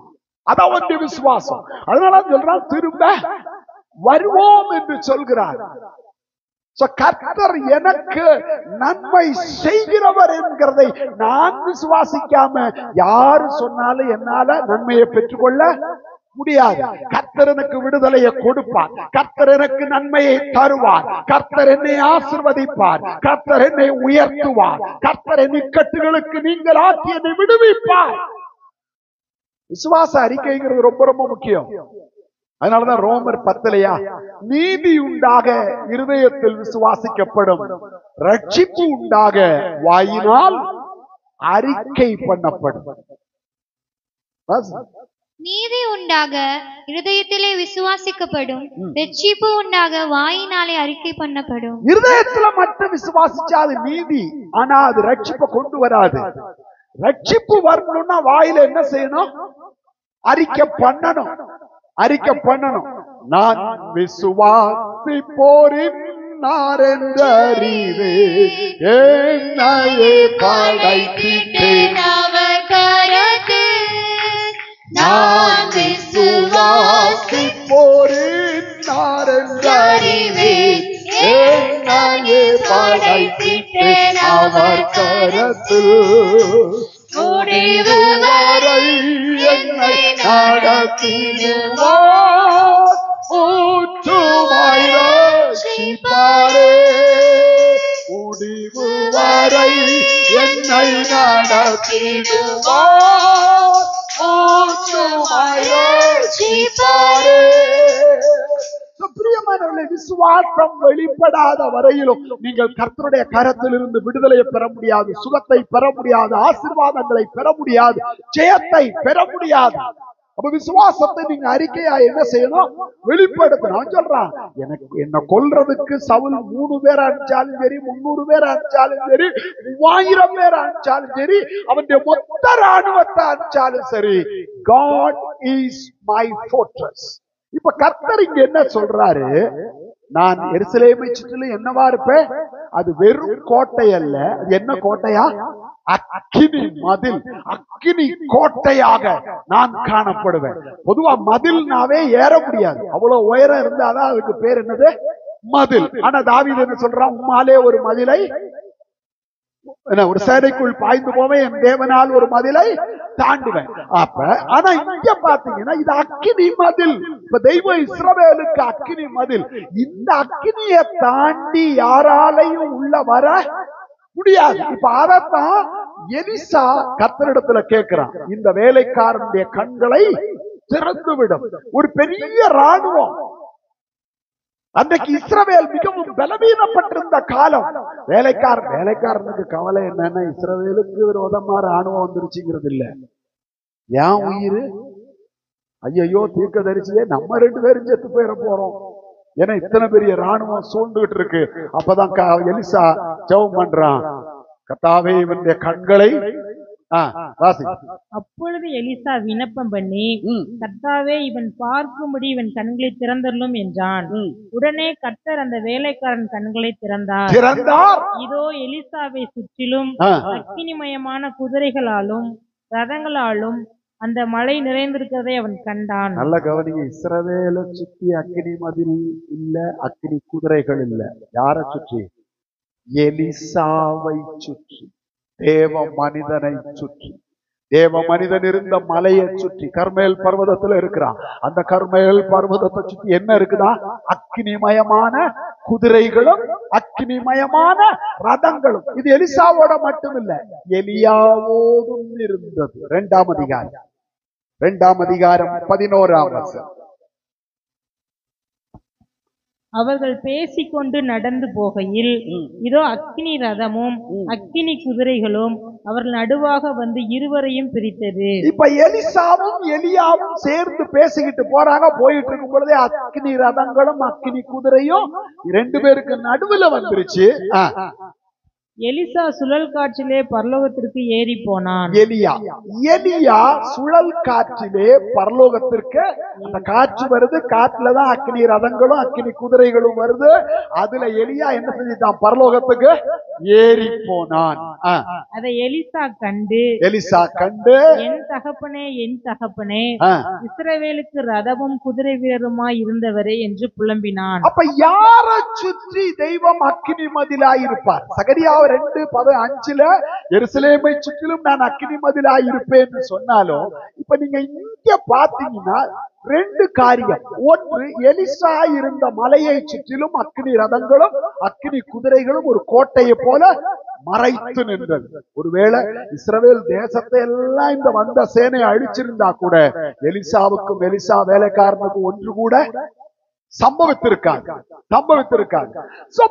அதான் அவனுடைய விசுவாசம். அதனால சொல்றான் திரும்ப வருவோம் என்று சொல்கிறார். கர்த்தர் எனக்கு நன்மை செய்கிறவர் என்கிறதை நான் விசுவாசிக்காம யாரு சொன்னாலும் என்னால நன்மையை பெற்றுக்கொள்ள முடியாது. கர்த்தர் எனக்கு விடுதலையை கொடுப்பார், கர்த்தர் எனக்கு நன்மையை தருவார், கர்த்தர் என்னை ஆசீர்வதிப்பார், கர்த்தர் என்னை உயர்த்துவார், கர்த்தர் என் இக்கட்டுகளுக்கு நீங்கள் ஆக்கி என்னை விடுவிப்பார். விசுவாச அறிக்கைங்கிறது ரொம்ப ரொம்ப முக்கியம். அதனாலதான் ரோமர் 10 நீதி உண்டாக இருதயத்தில் விசுவாசிக்கப்படும், ரட்சிப்பு உண்டாக வாயினால் அறிக்கை பண்ணப்படும். நீதி உண்டாக இருதயத்திலே விசுவாசிக்கப்படும், ரட்சிப்பு உண்டாக வாயினாலே அறிக்கை பண்ணப்படும். இருதயத்துல மட்டும் விசுவாசிச்சா அது நீதி, ஆனா அது ரட்சிப்பை கொண்டு வராது. ரட்சிப்பு வரணும்னா வாயில என்ன செய்யணும்? அறிக்கை பண்ணணும். அறிக்கை பண்ணணும். நான் விசுவாசிப்போரின் நாரென்றறிவே என்னையே படைத்திட்டேன் அவர் கரத்தில். நான் விசுவாசிப்போரின் நாரென்றறிவே என்னையே படைத்திட்டேன் அவர் கரத்தில். முடிவு வரை என்னை நடத்திடுவார், ஊற்றுமாய் ரட்சிப்பாரே. முடிவு வரை என்னை நடத்திடுவார், ஊற்றுமாய் ரட்சிப்பாரே. பிரியமானவர்களே, விசுவாசம் வெளிப்படாத வரையிலும் நீங்கள் கர்த்தருடைய கரத்திலிருந்து விடுதலையை பெற முடியாது, சுகத்தை பெற முடியாது, ஆசீர்வாதங்களை பெற முடியாது, ஜெயத்தை பெற முடியாது. அப்ப விசுவாசத்தை நீங்க அறிக்கையா என்ன செய்யணும்? வெளிப்படுத்தணும். சொல்றான், எனக்கு என்ன கொல்றதுக்கு சவுல் 3 பேர் அனுப்பிச்சாலும் சரி, 300 பேர் அனுப்பிச்சாலும் சரி, 3000 பேர் அனுப்பிச்சாலும் சரி, அவனுடைய மொத்த ராணுவத்தை அனுப்பிச்சாலும் சரி, God is my fortress. இப்ப கர்த்தர் இங்க என்ன சொல்றாரு? நான் எருசலேமை சுற்றிலும் என்னவா இருப்பேன்? அது வெறும் கோட்டை அல்ல. அது என்ன கோட்டையா? அக்கினி மதில், அக்கினி கோட்டையாக நான் காணப்படுவேன். பொதுவா மதில்னாவே ஏற முடியாது, அவ்வளவு உயரம் இருந்தாதான் அதுக்கு பேர் என்னது? மதில். ஆனா தாவீது என்ன சொல்றான்? உம்மாலே ஒரு மதிலை, ஒரு சேனைக்குள் பாய்ந்து போவேன், என் தேவனால் ஒரு மதிலை தாண்டுவேன். அப்ப ஆனா இங்க பாத்தீங்கன்னா இது அக்கினி மதில். இப்ப தெய்வம் இஸ்ரவேலுக்கு அக்கினி மதில். இந்த அக்கினியை தாண்டி யாராலையும் உள்ள வர முடியாது. இப்ப அதத்தான் எலிசா கர்த்தரிடத்துல கேட்கிறான், இந்த வேலைக்காரனுடைய கண்களை திறந்து விடும். ஒரு பெரிய ராணுவம். அன்றைக்கு இஸ்ரவேல் மிகவும் பலவீனப்பட்டிருந்த காலம். வேலைக்காரனுக்கு கவலை என்னன்னா, இஸ்ரவேலுக்கு விரோதமா ராணுவம் வந்துருச்சுங்கிறது இல்ல. ஏன் உயிர்? ஐயோ தீர்க்கதரிசியே, நம்ம 2 பேரும் செத்து போயிட போறோம், ஏன்னா இத்தனை பெரிய ராணுவம் சூழ்ந்துகிட்டு இருக்கு. அப்பதான் எலிசா ஜெபம் பண்றான், கர்த்தாவே இவனுடைய கண்களை. அப்பொழுது எலிசா விண்ணப்பம் பண்ணி, கர்த்தாவே இவன் பார்க்கும்படி இவன் கண்களை திறந்தருளும் என்றான். உடனே கர்த்தர் அந்த வேலைக்காரன் கண்களை திறந்தார். இதோ எலிசாவை சுற்றிலும் அக்கினிமயமான குதிரைகளாலும் ரதங்களாலும் அந்த மலை நிறைந்திருக்கிறதை அவன் கண்டான். நல்ல கவனிங்க, இஸ்ரவேலை சுற்றி அக்கினி மதில் இல்ல, அக்கினி குதிரைகள் இல்ல. யாரை சுற்றி? எலிசாவை சுற்றி, தேவ மனிதனை சுற்றி. தேவ மனிதன் இருந்த மலையை சுற்றி, கர்மேல் பர்வதத்துல இருக்கிறான். அந்த கர்மேல் பர்வதத்தை சுற்றி என்ன இருக்குதா? அக்கினிமயமான குதிரைகளும் அக்கினிமயமான ரதங்களும். இது எலிசாவோட மட்டும் இல்ல, எலியாவோடும் இருந்தது. 2ஆம் அதிகாரம் 11ஆம் வசனம். அவர்கள் பேசிக்கொண்டு நடந்து போகையில் இதோ அக்கினி ரதமும் அக்கினி குதிரைகளும் அவர்கள் நடுவாக வந்து இருவரையும் பிரித்தது. இப்ப எலிசாவும் எலியாவும் சேர்ந்து பேசிக்கிட்டு போறாங்க. போயிட்டு இருக்கும் பொழுதே அக்கினி ரதங்களும் அக்கினி குதிரையும் 2 பேருக்கு நடுவுல வந்துருச்சு. எலிசா சுழல் காற்றிலே பரலோகத்திற்கு ஏறி போனான். எலியா சுழல் காற்றிலே பரலோகத்திற்கு, அந்த காற்று வருது, காற்றுலதான் அக்கினி ரதங்களும் அக்கினி குதிரைகளும் வருது. அதுல எலியா என்ன செஞ்சிட்டான்? பரலோகத்துக்கு ஏறி போனான். அதை எலிசா கண்டு என் தகப்பனே, என் தகப்பனே, இஸ்ரவேலுக்கு ரதமும் குதிரை வீரருமாய் இருந்தவரே என்று புலம்பினான். அப்ப யாரை சுற்றி தெய்வம் அக்கினி மதிலாயிருப்பார்? சகரியா 2:5 எருசலேமை சுற்றிலும் நான் அக்கினி மதிலாய் இருப்பேன்னு சொன்னாலும் இப்ப நீங்க இங்க பாத்தீங்கன்னா 2 காரியம். ஒன்று, எலிசா இருந்த மலையை சுற்றிலும் அக்கினி ரதங்களும் அக்கினி குதிரைகளும் ஒரு கோட்டையை போல மறைத்து நின்றது. ஒருவேளை இஸ்ரவேல் தேசத்தை எல்லாம் இந்த வந்த சேனை அழிச்சிருந்தா கூட எலிசாவுக்கும் எலிசா வேலைக்காரனுக்கும் ஒன்று கூட சம்பவித்திருக்காங்க.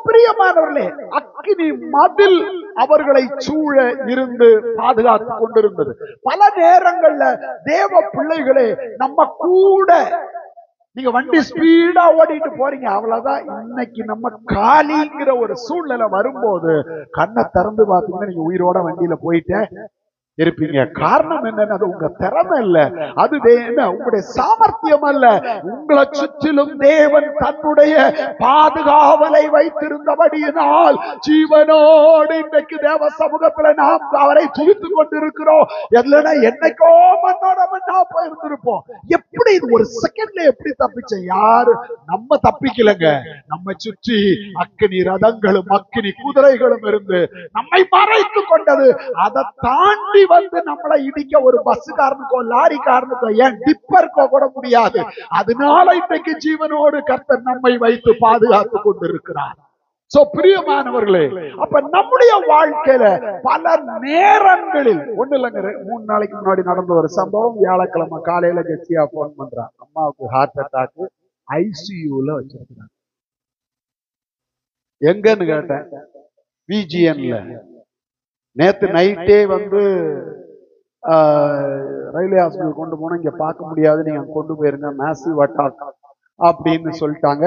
பிரியமானவர்களே, அக்கினி மதில் அவர்களை சூழ இருந்து பாதுகாத்து கொண்டிருந்தது. பல நேரங்கள்ல தேவ பிள்ளைகளே, நம்ம கூட நீங்க வண்டி ஸ்பீடா ஓடிட்டு போறீங்க, அவ்வளவுதான். இன்னைக்கு நம்ம காலிங்கிற ஒரு சூழ்நிலை வரும்போது கண்ணை திறந்து பாத்தீங்கன்னா நீங்க உயிரோட வண்டியில போயிட்டு இருப்பீங்க. காரணம் என்னன்னா, அது உங்க திறமை இல்ல, அது உங்களுடைய சாமர்த்தியம் அல்ல. உங்களை சுற்றிலும் தேவன் தன்னுடைய பாதுகாவலை வைத்திருந்தபடியினால் ஜீவனோடு இன்றைக்கு தேவ சமூகத்துல நாம் அவரை துதித்துக் கொண்டிருக்கிறோம். என்னைக்கோ மண்ணோட மண்ணா போயிருந்திருப்போம். எப்படி இது ஒரு செகண்ட்ல எப்படி தப்பிச்ச? யாரு நம்ம தப்பிக்கலங்க. நம்ம சுற்றி அக்கினி ரதங்களும் அக்கினி குதிரைகளும் இருந்து நம்மை மறைத்து கொண்டது. அதை தாண்டி வந்து நம்மளை இடிக்க ஒரு பஸ்காரனுக்கோ லாரிக்காரனுக்கோ ஏன் டிப்பருக்கோ கூட முடியாது. அதனால இன்றைக்கு ஜீவனோடு கர்த்தர் நம்மை வைத்து பாதுகாத்து கொண்டிருக்கிறார். பிரியமானவர்களே, அப்ப நம்முடைய வாழ்க்கையில பல நேரங்களில் ஒண்ணு இல்லைங்க. 3 நாளைக்கு முன்னாடி நடந்த ஒரு சம்பவம். வியாழக்கிழமை காலையில கட்சியா போன் பண்றாங்க. அம்மாவுக்கு ஹார்ட் அட்டாக், ஐசியூல வச்சிருக்கிறாங்க. எங்கன்னு கேட்டேன். விஜிஎன்ல. நேத்து நைட்டே வந்து ரயில்வே ஹாஸ்பிட்டல் கொண்டு போனா இங்க பார்க்க முடியாது, நீங்க கொண்டு போயிருங்க, மேசிவ் அட்டாக் அப்படின்னு சொல்லிட்டாங்க.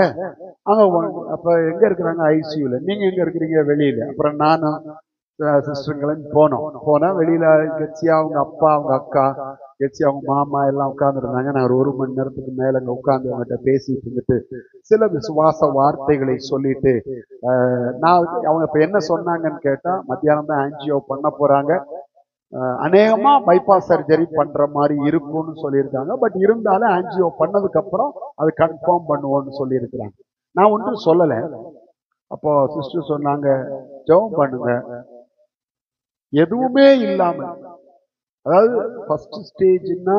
அப்ப எங்க இருக்கிறாங்க? ஐசியூல. நீங்க எங்க இருக்கிறீங்க? வெளியில. அப்புறம் நானும் சிஸ்டர்களும் போனா வெளியில கட்சியா அவங்க அப்பா அவங்க அக்கா கட்சி அவங்க மாமா எல்லாம் உட்கார்ந்து இருந்தாங்க. நான் ஒரு மணி நேரத்துக்கு மேல அங்க உட்கார்ந்து அவங்ககிட்ட பேசிட்டு இருந்துட்டு சில விசுவாச வார்த்தைகளை சொல்லிட்டு நான் அவங்க இப்ப என்ன சொன்னாங்கன்னு கேட்டா, மத்தியானம் தான் ஆன்ஜியோ பண்ண போறாங்க, அநேகமா பைபாஸ் சர்ஜரி பண்ற மாதிரி இருக்கும்னு சொல்லியிருக்காங்க. பட் இருந்தாலும் ஆன்ஜியோ பண்ணதுக்கு அப்புறம் அது கன்ஃபார்ம் பண்ணுவோம்னு சொல்லியிருக்கிறாங்க. நான் ஒன்றும் சொல்லல. அப்போ சிஸ்டர் சொன்னாங்க, ஜெபம் பண்ணுங்க. எதுவுமே இல்லாம, அதாவது ஃபர்ஸ்ட் ஸ்டேஜ்னா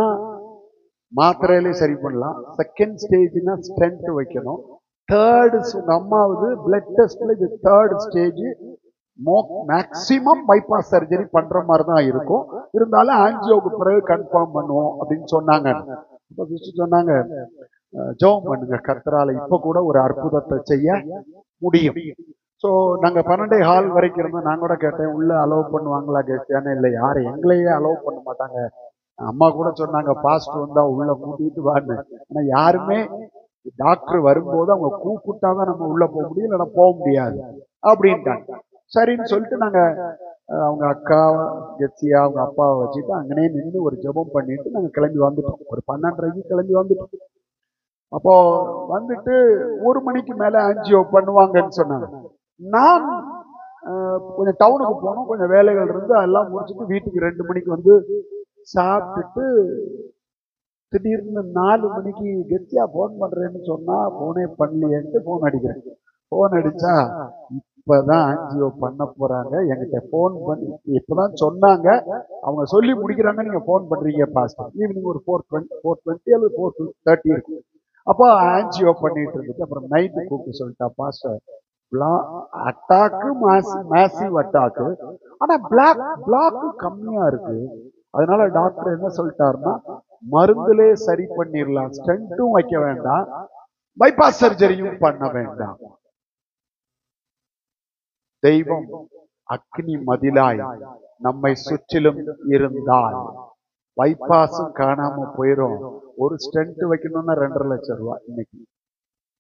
மாத்திரையிலே சரி பண்ணலாம், செகண்ட் ஸ்டேஜ்னா ஸ்டென்ட் வைக்கணும், தேர்டு அம்மாவது பிளட் டெஸ்ட்ல இது third stage. Maximum bypass surgery பண்ற மாதிரி தான் இருக்கும். இருந்தாலும் ஆன்ஜியோக்கு பிறகு கன்ஃபார்ம் பண்ணுவோம் அப்படின்னு சொன்னாங்க. சொன்னாங்க, ஜெபம் பண்ணுங்க, கர்த்தரால இப்ப கூட ஒரு அற்புதத்தை செய்ய முடியும். ஸோ நாங்க 12 ஹால் வரைக்கும் இருந்தோம். நான் கூட கேட்டேன், உள்ள அலோவ் பண்ணுவாங்களா கேட்டேன். இல்லை, யாரும் எங்களையே அலோவ் பண்ண மாட்டாங்க. அம்மா கூட சொன்னாங்க, பாஸ்ட் வந்தா உள்ள கூட்டிட்டு வான்னு. ஆனா யாருமே டாக்டர் வரும்போது அவங்க கூப்பிட்டாதான் நம்ம உள்ள போக முடியும், இல்லைன்னா போக முடியாது அப்படின்ட்டாங்க. சரின்னு சொல்லிட்டு நாங்க அவங்க அக்கா கெட்சியா அவங்க அப்பாவை வச்சுட்டு அங்கனே நின்று ஒரு ஜெபம் பண்ணிட்டு நாங்க கிளம்பி வந்துட்டோம். ஒரு 12:30 கிளம்பி வந்துட்டோம். அப்போ வந்துட்டு 1 மணிக்கு மேல ஆன்ஜியோ பண்ணுவாங்கன்னு சொன்னாங்க. நான் கொஞ்சம் டவுனுக்கு போனோம், கொஞ்சம் வேலைகள் இருந்து அதெல்லாம் முடிச்சுட்டு வீட்டுக்கு 2 மணிக்கு வந்து சாப்பிட்டுட்டு திடீர்னு 4 மணிக்கு கெட்சியா போன் பண்றேன்னு சொன்னா போனே பண்ணலையேன்ட்டு போன் அடிக்கிறேன். போன் அடிச்சா இப்பதான் ஆன்ஜியோ பண்ண போறாங்க, என்கிட்ட போன் பண்ணி இப்பதான் சொன்னாங்க, அவங்க சொல்லி முடிக்கிறாங்க, நீங்க போன் பண்றீங்க பாஸ்டர். ஈவினிங் ஒரு 4:20 அல்லது 4:30 இருக்கு. அப்போ ஆன்ஜியோ பண்ணிட்டு இருந்துட்டு அப்புறம் நைட்டு கூப்பிட்டு சொல்லிட்டா, பாஸ்டர் அட்டாக்கு மேசிவ் அட்டாக்கு, ஆனா பிளாக் கம்மியா இருக்கு. அதனால டாக்டர் என்ன சொல்லிட்டாருன்னா, மருந்துலே சரி பண்ணிடலாம், ஸ்டென்ட்டும் வைக்க வேண்டாம், பைபாஸ் சர்ஜரியும் பண்ண வேண்டாம். தெய்வம் அக்னி மதிலாய் நம்மை சுற்றிலும் இருந்தால் பைபாஸும் காணாம போயிரும். ஒரு ஸ்டென்ட் வைக்கணும்னா 2.5 லட்சம் ரூபாய் இன்னைக்கு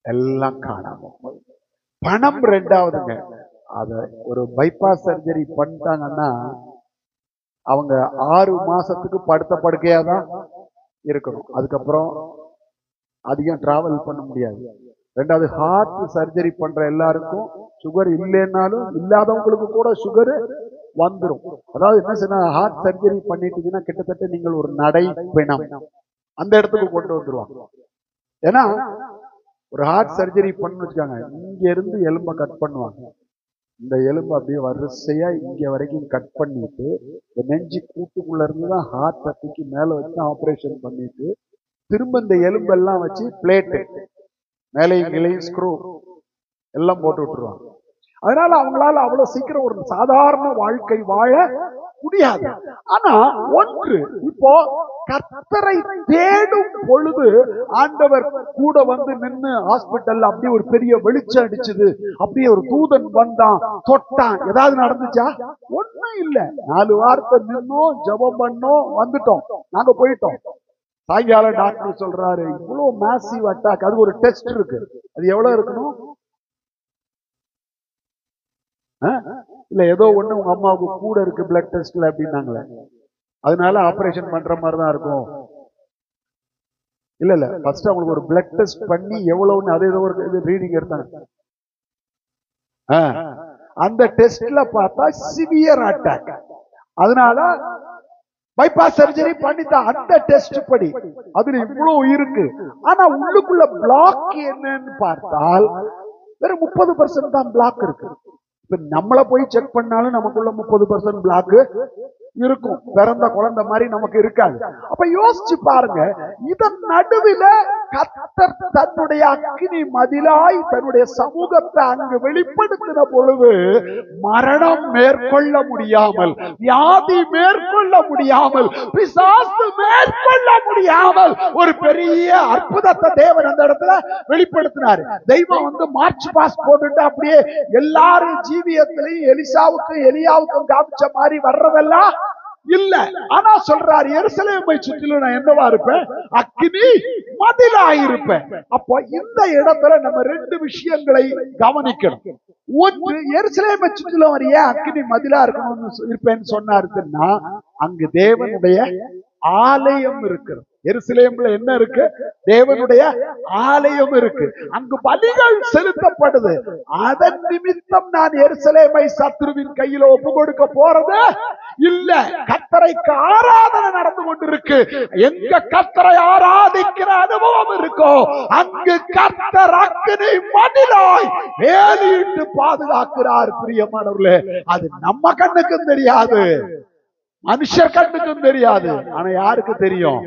எல்லாம் காணாம போயிடும். பணம் ரெண்டாவதுங்க. அத ஒரு பைபாஸ் சர்ஜரி பண்ணிட்டாங்கன்னா அவங்க 6 மாசத்துக்கு படுத்த படுக்கையா தான் இருக்கணும். அதுக்கப்புறம் அதிகம் டிராவல் பண்ண முடியாது. ரெண்டாவது, ஹார்ட் சர்ஜரி பண்ற எல்லாருக்கும் சுகர் இல்லைன்னாலும் இல்லாதவங்களுக்கு கூட சுகர் வந்துடும். அதாவது என்ன சொன்னா, ஹார்ட் சர்ஜரி பண்ணிட்டீங்கன்னா கிட்டத்தட்ட நீங்கள் ஒரு நடை பிணம் அந்த இடத்துக்கு கொண்டு வந்துருவாங்க. ஏன்னா ஒரு ஹார்ட் சர்ஜரி பண்ணு வச்சுக்காங்க, இங்க இருந்து எலும்ப கட் பண்ணுவாங்க, இந்த எலும்பு அப்படியே வரிசையா இங்க வரைக்கும் கட் பண்ணிட்டு இந்த நெஞ்சு கூட்டுக்குள்ள இருந்துதான் ஹார்ட் தட்டிக்கு மேல வச்சு ஆபரேஷன் பண்ணிட்டு திரும்ப இந்த எலும்பெல்லாம் வச்சு பிளேட்டு மேலையும் கிளையும் ஸ்க்ரூ எல்லாம் போட்டு விட்டுருவாங்க. அதனால அவங்களால அவ்வளவு சீக்கிரம் ஒரு சாதாரண வாழ்க்கை வாழ முடியாது. ஆனா ஒன்று, இப்போ கர்த்தரை தேடும் பொழுது ஆண்டவர் கூட வந்து நின்று ஹாஸ்பிட்டல்ல அப்படியே ஒரு பெரிய வெளிச்சம் அடிச்சது, அப்படியே ஒரு தூதன் வந்தான், தொட்டான், ஏதாவது நடந்துச்சா? ஒண்ணும் இல்ல. 4 வார்த்தை நின்னோம், ஜெபம் பண்ணோம், வந்துட்டோம், நாங்க போயிட்டோம். சாயங்காலம் டாக்டர் சொல்றாரு இவ்வளவு மேசிவ் அட்டாக், அது ஒரு டெஸ்ட் இருக்கு, அது எவ்வளவு இருக்கணும்? இல்ல ஏதோ ஒண்ணு உங்க அம்மாவுக்கு கூட இருக்கு பிளட் டெஸ்ட்ல அப்படின்னாங்களே, அதனால ஆபரேஷன் பண்ற மாதிரிதான் இருக்கும். இல்ல இல்ல, ஃபர்ஸ்ட் அவங்களுக்கு ஒரு பிளட் டெஸ்ட் பண்ணி எவ்வளவுன்னு அதே ஏதோ ஒரு ரீடிங் எடுத்தாங்க. அந்த டெஸ்ட்ல பார்த்தா சிவியர் அட்டாக், அதனால பைபாஸ் சர்ஜரி பண்ணித்தான். அந்த டெஸ்ட் படி அதுல இவ்வளவு இருக்கு. ஆனா உள்ளுக்குள்ள பிளாக் என்னன்னு பார்த்தால் வெறும் 30% தான் பிளாக் இருக்கு. இப்ப நம்மள போய் செக் பண்ணாலும் நமக்குள்ள 30% பிளாக் இருக்கும். பிறந்த குழந்தை மாதிரி நமக்கு இருக்காது. அப்ப யோசிச்சு பாருங்க, இதன் நடுவில் கர்த்தர் தன்னுடைய அக்கினி மதிலாய் தன்னுடைய சமூகத்தை அங்கு வெளிப்படுத்தின பொழுது மரணம் மேற்கொள்ள முடியாமல், வியாதி மேற்கொள்ள முடியாமல், பிசாசு மேற்கொள்ள முடியாமல் ஒரு பெரிய அற்புதத்தை தேவன் அந்த இடத்துல வெளிப்படுத்தினார். தெய்வம் வந்து மார்ச் பாஸ் போட்டுட்டு அப்படியே எல்லாரும் ஜீவியத்திலையும் எலிசாவுக்கும் எலியாவுக்கும் காமிச்ச மாதிரி வர்றதெல்லாம் இல்ல. ஆனா சொல்றாரு, எருசலேமை சுற்றிலும் நான் என்னவா இருப்பேன்? அக்கினி மதிலாயிருப்பேன். அப்போ இந்த இடத்துல நம்ம 2 விஷயங்களை கவனிக்கணும். ஒன்று, எருசலேமை சுற்றிலும் அவர் ஏன் அக்கினி மதிலா இருக்கணும்னு இருப்பேன்னு சொன்னாருன்னா, அங்கு தேவனுடைய ஆலயம் இருக்கிறது. எருசலேம்ல என்ன இருக்கு? தேவனுடைய ஆலயம் இருக்கு. அங்கு பலிகள் செலுத்தப்படுது. அதன் நிமித்தம் நான் எருசலேமை சத்துருவின் கையில ஒப்பு கொடுக்க போறது இல்ல. கர்த்தரைக்கு ஆராதனை நடந்து கொண்டிருக்கு. எங்க கர்த்தரை ஆராதிக்கிற அனுபவம் இருக்கோ அங்கு கர்த்தர் அக்கினி மதிலாய் வேலியிட்டு பாதுகாக்கிறார். பிரியமானவர்களே, அது நம்ம கண்ணுக்கும் தெரியாது, மனுஷர் கண்ணுக்கும் தெரியாது. ஆனா யாருக்கு தெரியும்?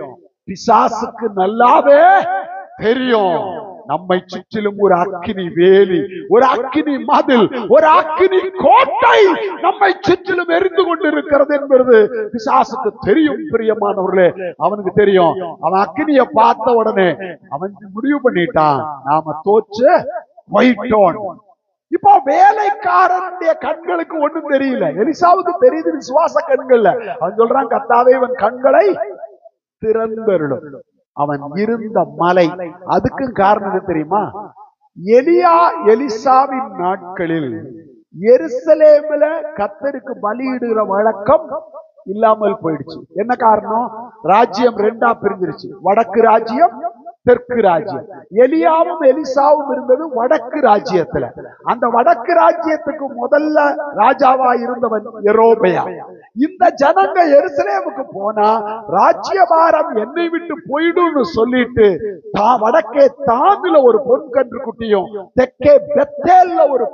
பிசாசுக்கு நல்லாவே தெரியும். நம்மை சுற்றிலும் ஒரு அக்கினி வேலி, ஒரு அக்கினி மதில், ஒரு அக்கினி கோட்டை நம்மை சுற்றிலும் எரிந்து கொண்டிருக்கிறது என்பது பிசாசுக்கு தெரியும். பிரியமானவர்களே, அவனுக்கு தெரியும். அவன் அக்கினியை பார்த்த உடனே அவன் முடிவு பண்ணிட்டான், நாம தோற்று போயிட்டோம். இப்போ வேலைக்காரனுடைய கண்களுக்கு ஒண்ணும் தெரியல, எலிசாவுக்கு தெரியுது விசுவாச கண்கள்ல. அவன் சொல்றான், கர்த்தாவே இவன் கண்களை திறந்தருளும். அவன் இருந்த மலை, அதுக்கு காரணம் தெரியுமா? எலிசாவின் நாட்களில் எருசலேமில கர்த்தருக்கு பலியிடுகிற வழக்கம் இல்லாமல் போயிடுச்சு. என்ன காரணம்? ராஜ்யம் 2ஆ பிரிஞ்சிருச்சு, வடக்கு ராஜ்யம், தெற்கு ராஜ்யம். எலியாவும் எலிசாவும் இருந்தது வடக்கு ராஜ்யத்துல. அந்த வடக்கு ராஜ்யத்துக்கு முதல்ல ராஜாவா இருந்தவன் யெரொபெயாம். இந்த ஜனங்க எருசலேமுக்கு போனா ராஜ்யபாரம் என்னை விட்டு போயிடும்னு சொல்லிட்டு வடக்கே தாமில ஒரு பொன் கன்றுக்குட்டியும், தெற்கே பெத்தேல்ல ஒரு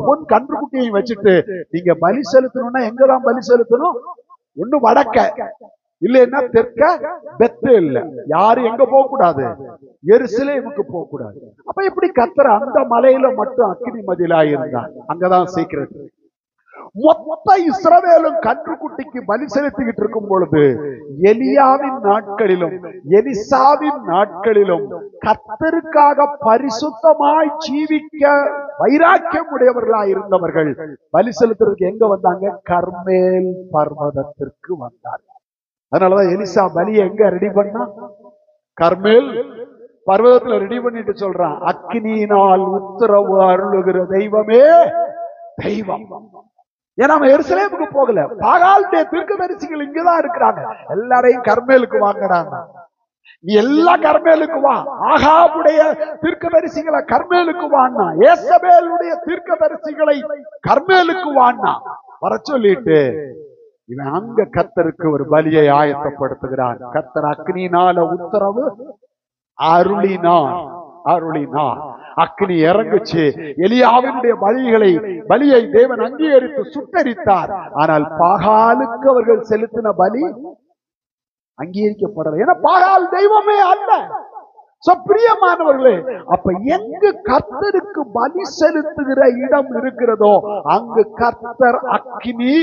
பொன் கன்றுக்குட்டியையும் வச்சுட்டு, நீங்க பலி செலுத்தணும்னா எங்கதான் பலி செலுத்தணும்? ஒண்ணு வடக்க, இல்லைன்னா தெற்க பெத்தேல்ல. யாரு எங்க போக கூடாது? எருசலேமுக்கு போக கூடாது. அப்ப எப்படி கர்த்தர் அந்த மலையில மட்டும் அக்கினி மதிலா இருந்தார்? அங்கதான் சீக்கிரம். மொத்த இஸ்ரவேலும் கன்றுக்குட்டிக்கு பலி செலுத்திக்கிட்டு இருக்கும் பொழுது எலியாவின் நாட்களிலும் எலிசாவின் நாட்களிலும் கர்த்தருக்காக பரிசுத்தமாய் ஜீவிக்க வைராக்கியம் உடையவர்களாய் இருந்தவர்கள் பலி செலுத்துறதுக்கு எங்க வந்தாங்க? கர்மேல் பர்வதத்திற்கு வந்தார்கள். அதனாலதான் எலிசா பலியை எங்க ரெடி பண்ணா? கர்மேல் பர்வதத்துல ரெடி பண்ணிட்டு சொல்றான், அக்கினியினால் உத்தரவு அருளுகிற தெய்வமே தெய்வம். ஏன்னா அவன் எருசலேமுக்கு போகல, பாகாலுடைய தீர்க்கதரிசிகள் இங்கதான் இருக்கிறாங்க. எல்லாரையும் கர்மேலுக்கு வாங்கினாங்க. நீ எல்லா கர்மேலுக்கு வா. ஆகாபுடைய தீர்க்கதரிசிகளை கர்மேலுக்கு வான்னா, ஏசபேலுடைய தீர்க்கதரிசிகளை கர்மேலுக்கு வான்னா வர சொல்லிட்டு இவன் அங்க கர்த்தருக்கு ஒரு பலியை ஆயத்தப்படுத்துகிறான். கர்த்தர் அக்னியினால உத்தரவு அருளினான். அருளினார். அக்கினி இறங்குச்சு. எலியாவினுடைய பலியை தேவன் அங்கீகரித்து சுட்டரித்தார். ஆனால் பாகாலுக்கு அவர்கள் செலுத்தின பலி அங்கீகரிக்கப்படல. ஏன்னா பாகால் தெய்வமே அல்ல. பிரியமானவர்களே, அப்ப எங்கு கர்த்தருக்கு பலி செலுத்துகிற இடம் இருக்கிறதோ அங்கு கர்த்தர் அக்கினி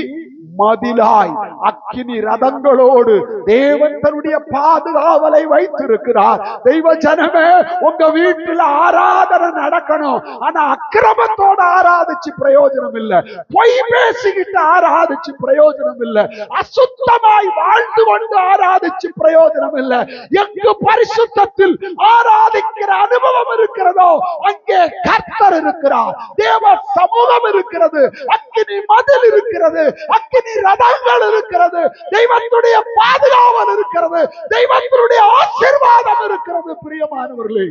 மதிலாய், அக்கினி ரதங்களோடு தேவன் தன்னுடைய பாதுகாவலை வைத்திருக்கிறார். தெய்வ ஜனமே, உங்க வீட்டுல ஆராதனை நடக்கணும். ஆனா அக்கிரமத்தோட ஆராதிச்சு பிரயோஜனம் இல்ல, பொய் பேசிக்கிட்டு ஆராதிச்சு பிரயோஜனம் இல்ல, அசுத்தமாய் வாழ்ந்து கொண்டு ஆராதிச்சு பிரயோஜனம் இல்ல. எங்கு பரிசுத்தத்தில் ஆராதிக்கிற அனுபவம் இருக்கிறதோ அங்கே கர்த்தர் இருக்கிறார், தேவ சமூகம் இருக்கிறது, அக்கினி மதில் இருக்கிறது, அக்கினி ரதங்கள் இருக்கிறது, தெய்வத்துடைய பாதுகாவல் இருக்கிறது, தெய்வத்துடைய ஆசீர்வாதம் இருக்கிறது. பிரியமானவர்களே,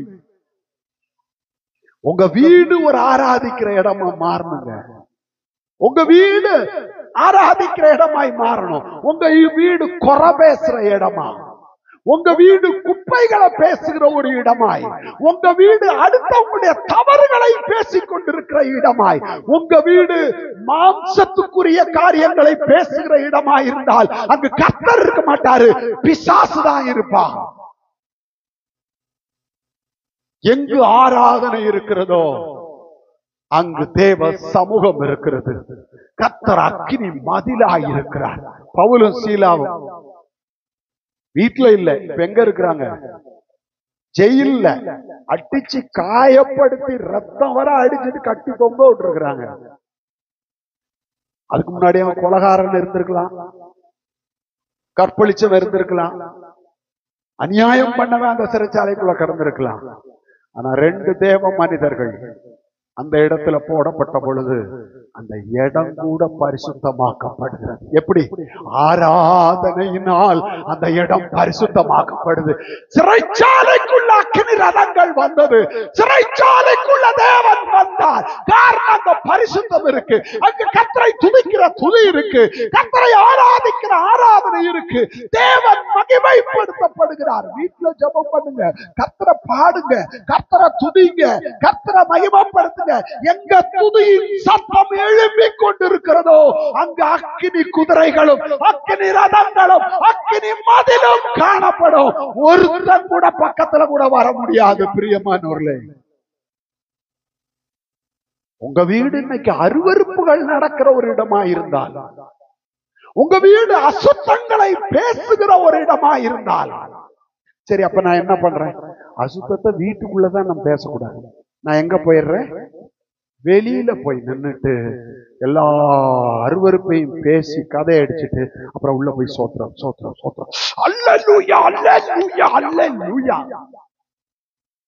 உங்க வீடு ஒரு ஆராதிக்கிற இடமா மாறணுங்க. உங்க வீடு ஆராதிக்கிற இடமாய் மாறணும். உங்க வீடு குறை பேசுற இடமா, உங்க வீடு குப்பைகளை பேசுகிற ஒரு இடமாய், உங்க வீடு அடுத்தவங்களுடைய தவறுகளை பேசிக் கொண்டிருக்கிற இடமாய், உங்க வீடு மாம்சத்துக்குரிய காரியங்களை பேசுகிற இடமாய் இருந்தால் அங்கு கர்த்தர் இருக்க மாட்டாரு, பிசாசு தான் இருப்பான். எங்கு ஆராதனை இருக்கிறதோ அங்கு தேவ சமூகம் இருக்கிறது. கர்த்தர் அக்கினி மதிலாய் இருக்கிறார். பவுலும் சீலாவும் வீட்டுல இல்ல, இப்ப எங்க இருக்கிறாங்க? ஜெயில்ல அடிச்சு காயப்படுத்தி ரத்தம் வர அடிச்சுட்டு கட்டி தொங்க விட்டு இருக்கிறாங்க. அதுக்கு முன்னாடி அவன் கொலகாரன் இருந்திருக்கலாம், கற்பழிச்சவன் இருந்திருக்கலாம், அநியாயம் பண்ணவன் அந்த சிறைச்சாலைக்குள்ள கடந்திருக்கலாம். ஆனா 2 தேவ மனிதர்கள் அந்த இடத்துல போடப்பட்ட பொழுது அந்த இடம் கூட பரிசுத்தமாக்கப்படுகிறது. எப்படி? ஆராதனையினால் அந்த இடம் பரிசுத்தமாக்கப்படுது. சிறைச்சாலைக்குள்ள அக்கினி ரதங்கள் வந்தது, சிறைச்சாலைக்குள்ள தேவன் வந்தார். காரணம் அங்க பரிசுத்தம் இருக்கு, அங்க கர்த்தரை துதிக்கிற துதி இருக்கு, கர்த்தரை ஆராதிக்கிற ஆராதனை இருக்கு, தேவன் மகிமைப்படுத்தப்படுகிறார். வீட்டுல ஜெபம் பண்ணுங்க, கர்த்தரை பாடுங்க, கர்த்தரை துதிங்க, கர்த்தரை மகிமைப்படுத்துங்க. எங்க துதியின் சத்தம் எழும்பிக் கொண்டிருக்கிறதோ அங்கு அக்கினி குதிரைகளும் அக்கினி ரதங்களும் அக்கினி மதிலும் காணப்படும். ஒருத்தன் கூட பக்கத்துல கூட வர முடியாது. பிரியமானவர்களே, உங்க வீடு இன்னைக்கு அருவருப்புகள் நடக்கிற ஒரு இடமா இருந்தால், உங்க வீடு அசுத்தங்களை பேசுகிற ஒரு இடமா இருந்தால், சரி, அப்ப நான் என்ன பண்றேன்? அசுத்தத்தை வீட்டுக்குள்ளதான் நான் பேசக்கூடாது. நான் எங்க போயிடுறேன்? வெளியில போய் நின்னுட்டு எல்லா அருவருப்பையும் பேசி கதை அடிச்சுட்டு அப்புறம் உள்ள போய் சோத்திரம் சோத்திரம் சோத்திரம் அல்லேலூயா அல்லேலூயா அல்லேலூயா.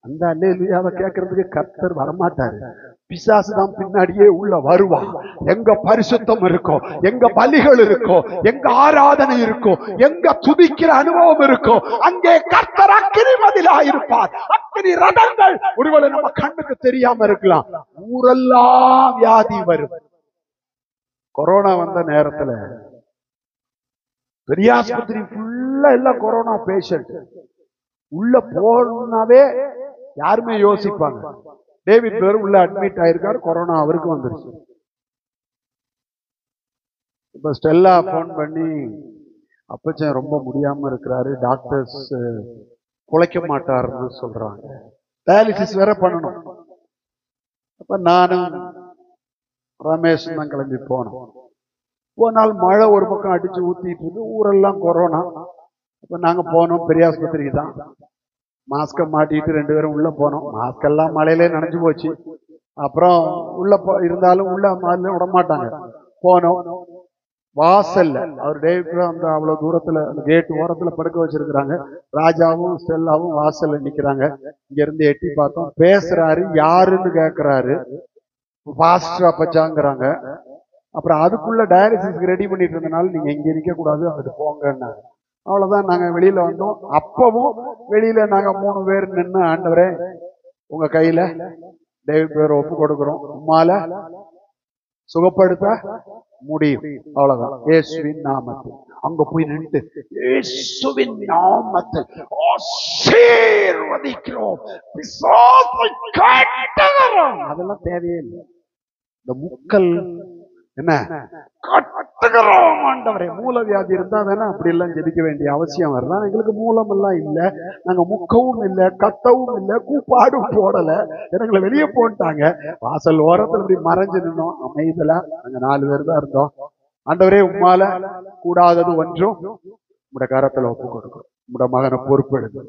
அந்த அல்லேலூயாவை கேட்கறதுக்கு கர்த்தர் வரமாட்டாரு, பிசாசு தான் பின்னாடியே உள்ள வருவா. எங்க பரிசுத்தம் இருக்கோ, எங்க பலிகள் இருக்கோ, எங்க ஆராதனை இருக்கோ, எங்க துதிக்கிற அனுபவம் இருக்கோ அங்கே கர்த்தர் அக்கினி மதிலாய் இருப்பார். அக்கினி ரதங்கள் ஒருவேளை நம்ம கண்ணுக்கு தெரியாம இருக்கலாம். ஊரெல்லாம் வியாதி வரும். கொரோனா வந்த நேரத்துல பெரிய ஆஸ்பத்திரி ஃபுல்லா எல்லாம் கொரோனா பேஷண்ட். உள்ள போனாவே யாருமே யோசிப்பாங்க, டேவிட் பேர் உள்ள அட்மிட் ஆயிருக்காரு, கொரோனா அவருக்கு வந்துருச்சு. இப்ப ஸ்டெல்லா போன் பண்ணி அப்பச்சன் ரொம்ப முடியாம இருக்கிறாரு, டாக்டர்ஸ் குலைக்க மாட்டாருன்னு சொல்றாங்க, டயாலிசிஸ் வேற பண்ணணும். அப்ப நானும் ரமேஷ் தான் கிளம்பி போனோம். ஒரு நாள் மழை ஒரு பக்கம் அடிச்சு ஊத்திட்டு இருக்கு, ஊரெல்லாம் கொரோனா. அப்ப நாங்க போனோம் பெரிய ஆஸ்பத்திரிக்கு தான். மாஸ்க மாட்டிட்டு 2 பேரும் உள்ள போனோம். மாஸ்க் எல்லாம் மழையிலே நனைஞ்சு போச்சு. அப்புறம் உள்ள இருந்தாலும் உள்ள விட மாட்டாங்க. போனோம், வாசல்ல அவர் டேவிட் அந்த அவ்வளவு தூரத்துல கேட் ஓரத்துல படுக்க வச்சிருக்கிறாங்க. ராஜாவும் ஸ்டெல்லாவும் வாசல்ல நிக்கிறாங்க. இங்க இருந்து எட்டி பார்த்தோம். பேசுறாரு, யாருன்னு கேக்குறாரு, பாஸ்டர் அப்பச்சாங்கிறாங்க. அப்புறம் அதுக்குள்ள டயாலிசிஸ்க்கு ரெடி பண்ணிட்டு இருந்தனால நீங்க இங்க நிக்க கூடாது, அது போங்கன்னாங்க. அவ்வளவுதான், நாங்க வெளியில வந்தோம். அப்பவும் வெளியில நாங்க 3 பேர் நின்று, ஆண்டவரே உங்க கையில டேவிட் பேர் ஒப்பு கொடுக்கிறோம், உம்மால சுகப்படுத்த முடியும். அவ்வளவுதான். இயேசுவின் நாமத்தில் அங்க போய் நின்று இயேசுவின் நாமத்தில் ஆசீர்வதிக்கிறோம், பிசாசை கட்டுகிறோம். அதெல்லாம் தேவையே இல்லை. இந்த முக்கல் என்ன கட்டுகிறோம் ஆண்டவரே. மூல வியாதி இருந்தா வேணா அப்படி எல்லாம் ஜெபிக்க வேண்டிய அவசியம் வரலாம். எங்களுக்கு மூலம் எல்லாம் இல்ல, நாங்க முக்கவும் இல்லை, கத்தவும் இல்லை, கூப்பாடும் போடல. எங்களை வெளியே போட்டாங்க. வாசல் ஓரத்தில் இப்படி மறைஞ்சு நின்னோம் அமைதலா. நாங்க 4 பேர் தான் இருந்தோம். ஆண்டவரே, உம்மால கூடாதது ஒன்றும் உங்களுடைய கரத்துல ஒப்பு கொடுக்கும். உங்களுடைய மகனை பொறுப்பெடுங்க.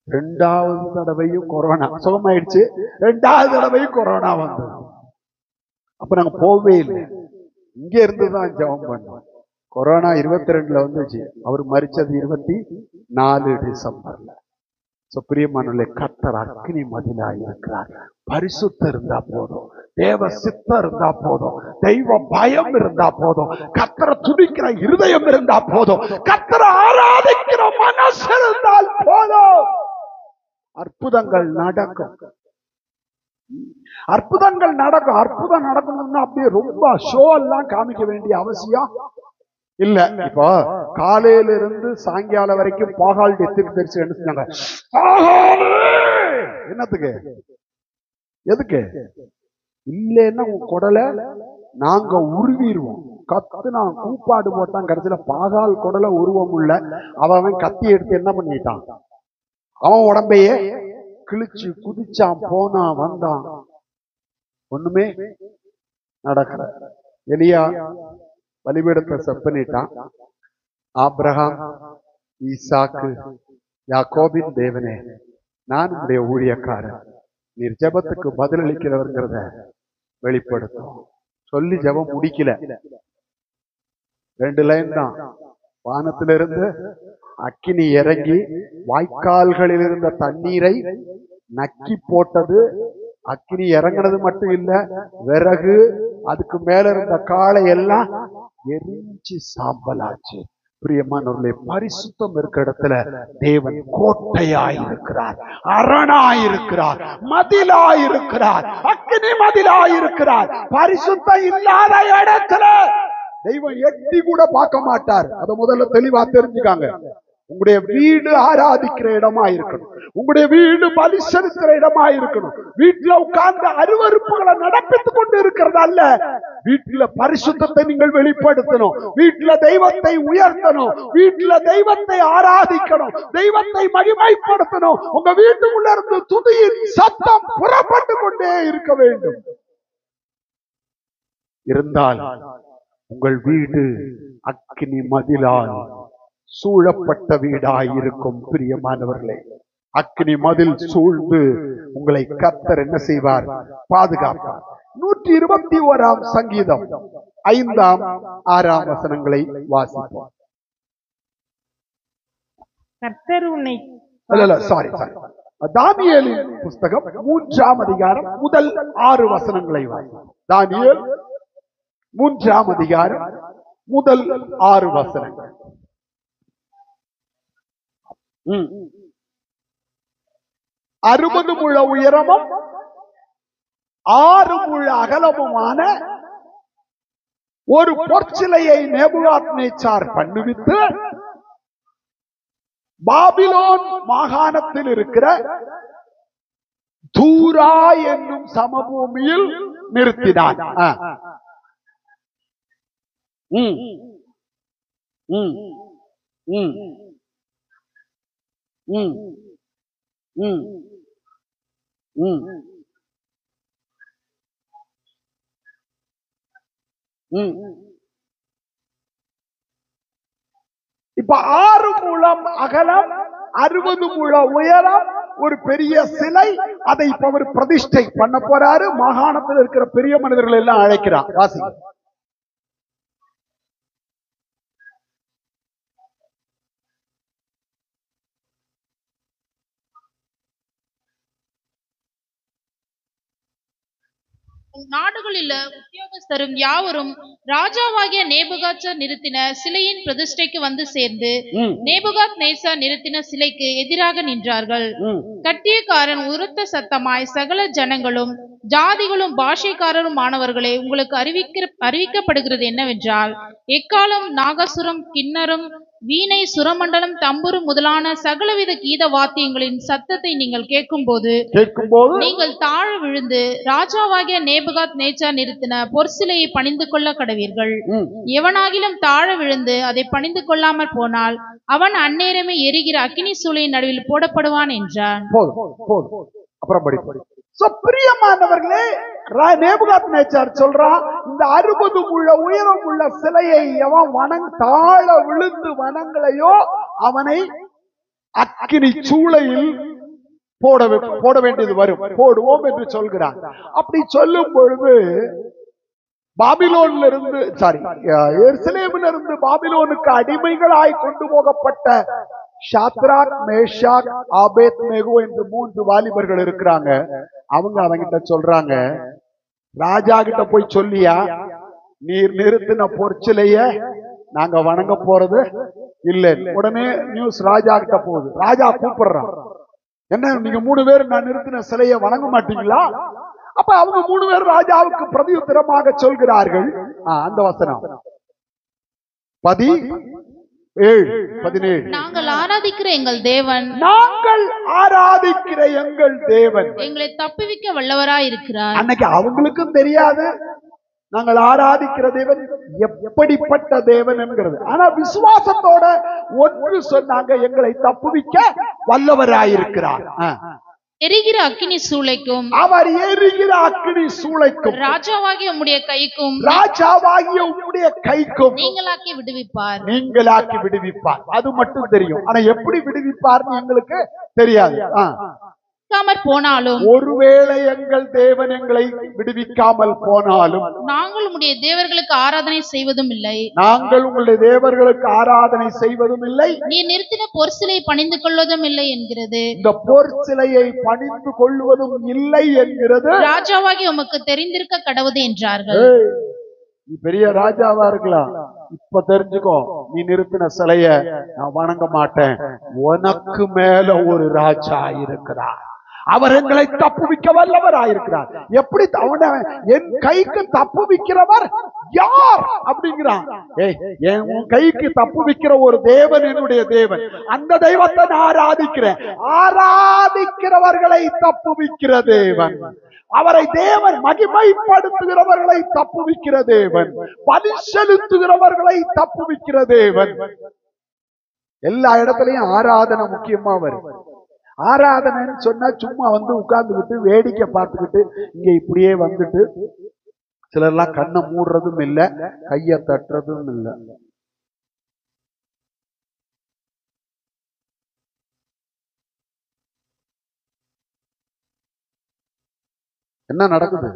2வது தடவையும் கொரோனா சுகமாயிடுச்சு. 2வது தடவையும் கொரோனா வந்தது. அப்ப நாங்க போகவே இல்லை, இங்க இருந்துதான் ஜெபம் பண்ணோம். கொரோனா 22ல வந்துச்சு. அவர் மரிச்சது 24 டிசம்பர்ல. பிரியமானவர்களே, கர்த்தர் அக்னி மதிலாய் இருக்கிறார். பரிசுத்தம் இருந்தா போதும், தேவ சித்தம் இருந்தா போதும், தெய்வ பயம் இருந்தா போதும், கர்த்தரை துதிக்கிற இருதயம் இருந்தா போதும், கர்த்தரை ஆராதிக்கிற மனசு இருந்தால் போதும், அற்புதங்கள் நடக்கும். அற்புதங்கள் நடக்கும். அற்புதம் நடக்கணும்னா அப்படியே ரொம்ப ஷோ எல்லாம் காமிக்க வேண்டிய அவசியம் இல்ல. இப்போ காலையில இருந்து சாயங்காலம் வரைக்கும் பாகால் தரிசி என்ன செஞ்சாங்க? என்னத்துக்கு? எதுக்கு? இல்லைன்னா உன் குடலை நாங்க உருவிடுவோம். கத்து நான் கூப்பாடு போட்டான். கடைசியில பாகால் குடலை உருவம் உள்ள அவன் கத்தி எடுத்து என்ன பண்ணிட்டான்? அவன் உடம்பையே கிழிச்சு குதிச்சான், போனான், வந்தான், ஒண்ணுமே நடக்கல. எலியா பலிபீடத்தை செப்பனிட்டான். ஆபிரகாம், ஈசாக்கு, யாக்கோபின் தேவனே, நான் உடைய ஊழியக்காரன், நீர் ஜெபத்துக்கு பதிலளிக்கிறவர்கிறத வெளிப்படுத்தும் சொல்லி ஜெபம் முடிக்கல. 2 லைன் தான். வானத்திலிருந்து அக்கினி இறங்கி வாய்க்கால்களில் இருந்த தண்ணீரை நக்கி போட்டது. அக்கினி இறங்கினது மட்டும் இல்ல, விறகு அதுக்கு மேல இருந்த காளை எல்லாம் எரிஞ்சு சாம்பலாச்சு. பிரியமானவர்களே, பரிசுத்தம் இருக்கிற இடத்துல தேவன் கோட்டையாயிருக்கிறார், அரணாயிருக்கிறார், மதிலாயிருக்கிறார், அக்கினி மதிலாயிருக்கிறார். பரிசுத்தம் இல்லாத இடத்துல தெய்வம் எட்டி கூட பார்க்க மாட்டார். அதை முதல்ல தெளிவா தெரிஞ்சுக்காங்க. உங்களுடைய வீடு ஆராதிக்கிற இடமா இருக்கணும். உங்களுடைய வீடு பலி செலுத்துற இடமா இருக்கணும். வீட்டுல உட்கார்ந்து அருவருப்புகளை நடப்பித்துக் கொண்டு இருக்கிறது அல்ல. வீட்டுல பரிசுத்தத்தை நீங்கள் வெளிப்படுத்தணும். வீட்டுல தெய்வத்தை உயர்த்தணும். வீட்டுல தெய்வத்தை ஆராதிக்கணும். தெய்வத்தை மகிமைப்படுத்தணும். உங்க வீட்டுக்குள்ள இருந்து துதியின் சத்தம் புறப்பட்டு கொண்டே இருக்க வேண்டும். இருந்தால் உங்கள் வீடு அக்கினி மதிலால் சூழப்பட்ட வீடாயிருக்கும். பிரியமானவர்களே, அக்கினி மதில் சூழ்ந்து உங்களை கர்த்தர் என்ன செய்வார்? பாதுகாப்பார். 121ஆம் சங்கீதம் 5ஆம் 6ஆம் வசனங்களை வாசிப்போம். கர்த்தர் உன்னை தானியேலின் புஸ்தகம் 3ஆம் அதிகாரம் முதல் 6 வசனங்களை வாசிப்போம். தானியேல் 3ஆம் அதிகாரம் முதல் 6 வசனங்கள். 60 முழ உயரமும் 6 முழ அகலமுமான ஒரு பொற்சிலையை நேபுகாத்நேச்சார் பண்ணுவித்து பாபிலோன் மாகாணத்தில் இருக்கிற தூரா என்னும் சமபூமியில் நிறுத்தினார். இப்ப 6 முழம் அகலம் 60 முழ உயரம் ஒரு பெரிய சிலை. அதை இப்ப அவர் பிரதிஷ்டை பண்ண போறாரு. மாகாணத்தில் இருக்கிற பெரிய மனிதர்கள் எல்லாம் அழைக்கிறார். வாசி. நாடுகளில் உத்தியோகஸ்தரும் யாவரும் ராஜாவாகிய நேபுகாத்நேச்சார் நிறுத்தின சிலையின் பிரதிஷ்டைக்கு வந்து சேர்ந்து நேபுகாத்நேச்சார் நிறுத்தின சிலைக்கு எதிராக நின்றார்கள். கட்டியக்காரன் உரத்த சத்தமாய், சகல ஜனங்களும் ஜாதிகளும் பாஷைக்காரரும் மாணவர்களே, உங்களுக்கு அறிவிக்கப்படுகிறது என்னவென்றால், எக்காலம் நாகசுரம் கிண்ணரும் வீணை சுரமண்டலம் தம்புரு முதலான சகலவித கீத வாத்தியங்களின் சத்தத்தை நீங்கள் கேட்கும்போது நீங்கள் தாழ விழுந்து ராஜாவாகிய நேபுகாத்நேச்சார் நிறுத்தின பொற்சிலையை பணிந்து கொள்ள கடவீர்கள். எவனாகிலும் தாழ விழுந்து அதை பணிந்து கொள்ளாமற் போனால் அவன் அந்நேரமே எரிகிற அக்கினி சூளையின் நடுவில் போடப்படுவான் என்றான். பிரியமானவர்களே, நேபுகாத்நேச்சார் சொல்றான், இந்த 60 முழ உயரம் உள்ள சிலையை எவன் தாழ விழுந்து வணங்கலையோ அவனை அக்கினி சூளையில் போட வேண்டியது வரும், போடுவோம் என்று சொல்கிறார். அப்படி சொல்லும் பொழுது பாபிலோன்ல இருந்து எருசலேமில் இருந்து பாபிலோனுக்கு அடிமைகளாய் கொண்டு போகப்பட்ட ஷாத்ராக், மேஷாக், ஆபேத்நேகோ என்று 3 வாலிபர்கள் இருக்கிறாங்க. அவங்கிட்ட சொல்றாங்க, ராஜா கிட்ட போய் சொல்லியா, நீர் நிறுத்தின பொற்சிலைய நாங்க வணங்க போறது இல்ல. உடனே நியூஸ் ராஜா கிட்ட போகுது. ராஜா கூப்பிடுறான், என்ன நீங்க 3 பேர் நான் நிறுத்தின சிலைய வணங்க மாட்டீங்களா? அப்ப அவங்க 3 பேர் ராஜாவுக்கு பிரதியுத்தரமாக சொல்கிறார்கள். அந்த வசனம் 17. நாங்கள் ஆராதிக்கிற எங்கள் தேவன் எங்களை தப்புவிக்க வல்லவராய் இருக்கிறார். அன்னைக்கு அவங்களுக்கும் தெரியாது நாங்கள் ஆராதிக்கிற தேவன் எப்படிப்பட்ட தேவன் என்கிறது. ஆனா விசுவாசத்தோட ஒன்று சொன்னாங்க, எங்களை தப்புவிக்க வல்லவராயிருக்கிறார். எரிகிற அக்கினி சூளைக்கும், அவர் எரிகிற அக்கினி சூளைக்கும், ராஜாவாகிய உம்முடைய கைக்கும் நீங்களாக்கி விடுவிப்பார். அது மட்டும் தெரியும். ஆனா எப்படி விடுவிப்பார்னு எங்களுக்கு தெரியாது. போனாலும், ஒருவேளை எங்கள் தேவன் எங்களை விடுவிக்காமல் போனாலும் நாங்கள் உம்முடைய தேவர்களுக்கு ஆராதனை செய்வதும் இல்லை. நீ நிறுத்தின பொற்சிலை பணிந்து கொள்வதும் இல்லை என்கிறது. இந்த பொற்சிலையை பணிந்து கொள்வதும் இல்லை என்கிறது ராஜாவாகி உமக்கு தெரிந்திருக்க கடவுது என்றார்கள். நீ பெரிய ராஜாவா இருக்கலாம், இப்ப தெரிஞ்சுக்கோ, நீ நிறுத்தின சிலைய நான் வணங்க மாட்டேன். உனக்கு மேல ஒரு ராஜா இருக்கிறார், அவர் எங்களை தப்புவிக்க வல்லவராயிருக்கிறார். எப்படி என் கைக்கு தப்புவிக்கிறவர் யார் அப்படிங்கிறான். என் கைக்கு தப்புவிக்கிற ஒரு தேவன் என்னுடைய தேவன். அந்த தெய்வத்தை நான் ஆராதிக்கிறேன். ஆராதிக்கிறவர்களை தப்புவிக்கிற தேவன், அவரை தேவன் மகிமைப்படுத்துகிறவர்களை தப்புவிக்கிற தேவன், பலி செலுத்துகிறவர்களை தப்புவிக்கிற தேவன். எல்லா இடத்துலயும் ஆராதனை முக்கியமா வரும். ஆராதனைன்னு சொன்னா சும்மா வந்து உட்கார்ந்துகிட்டு வேடிக்கை பார்த்துக்கிட்டு இங்க இப்படியே வந்துட்டு சிலர்லாம் கண்ணை மூடுறதும் இல்லை, கைய தட்டுறதும் இல்லை. என்ன நடக்குது?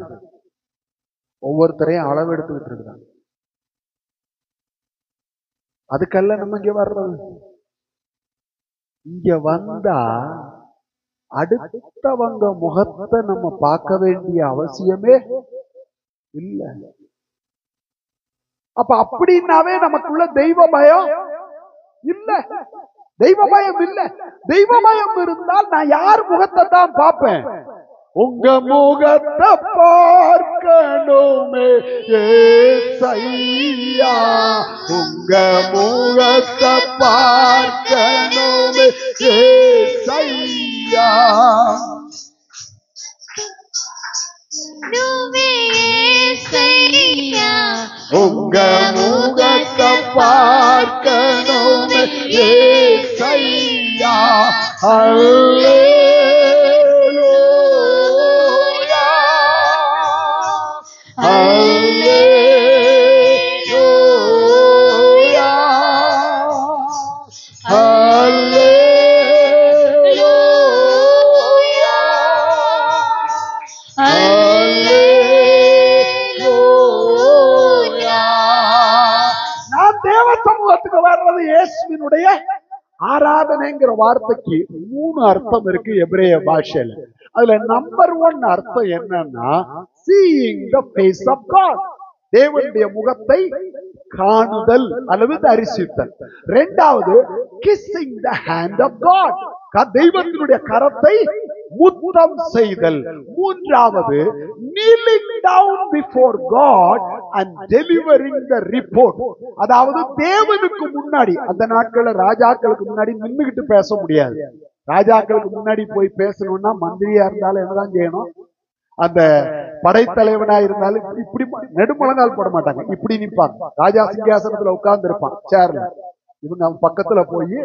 ஒவ்வொருத்தரையும் அளவு எடுத்துக்கிட்டு இருக்கிறாங்க. அதுக்கல்ல நம்ம இங்க வர்றது. இங்க வந்தா அடுத்தவங்க முகத்தை நம்ம பார்க்க வேண்டிய அவசியமே இல்ல. அப்ப அப்படின்னாவே நமக்குள்ள தெய்வ பயம் இல்ல. தெய்வ பயம் இல்ல. தெய்வ பயம் இருந்தால் நான் யார் முகத்தை தான் பார்ப்பேன்? உங்க முகத்தை பார்க்கணுமே ஏசையா, உங்க முகத்தை பார்க்கணுமே ஏசையா, உங்க முகத்தை பார்க்கணுமே ஏசையா. ஆராதனைங்கிற வார்த்தைக்கு 3 அர்த்தம் இருக்கு எபிரேய பாஷையில. அதுல நம்பர் 1 அர்த்தம் என்னன்னா seeing the face of God, தேவனுடைய முகத்தை காணுதல் அல்லது தரிசித்தல். இரண்டாவது kissing the hand of God, தெய்வத்தினுடைய கரத்தை முத்தம் செய்தல். மூன்றாவது kneeling down before God and delivering the report, அதாவது தேவனுக்கு முன்னாடி, அந்த நாட்கள்ல ராஜாக்களுக்கு முன்னாடி நின்னுகிட்டு பேச முடியாது. ராஜாக்களுக்கு முன்னாடி போய் பேசணும்னா மந்திரியா இருந்தாலும் என்னதான் செய்யணும், அந்த படைத்தலைவனா இருந்தாலும் இப்படி நெடுமுழங்கால் போட மாட்டாங்க, இப்படி நிற்பாங்க. ராஜா சிங்காசனத்துல உட்கார்ந்து இருப்பான் சேர்ல, இவங்க பக்கத்துல போய்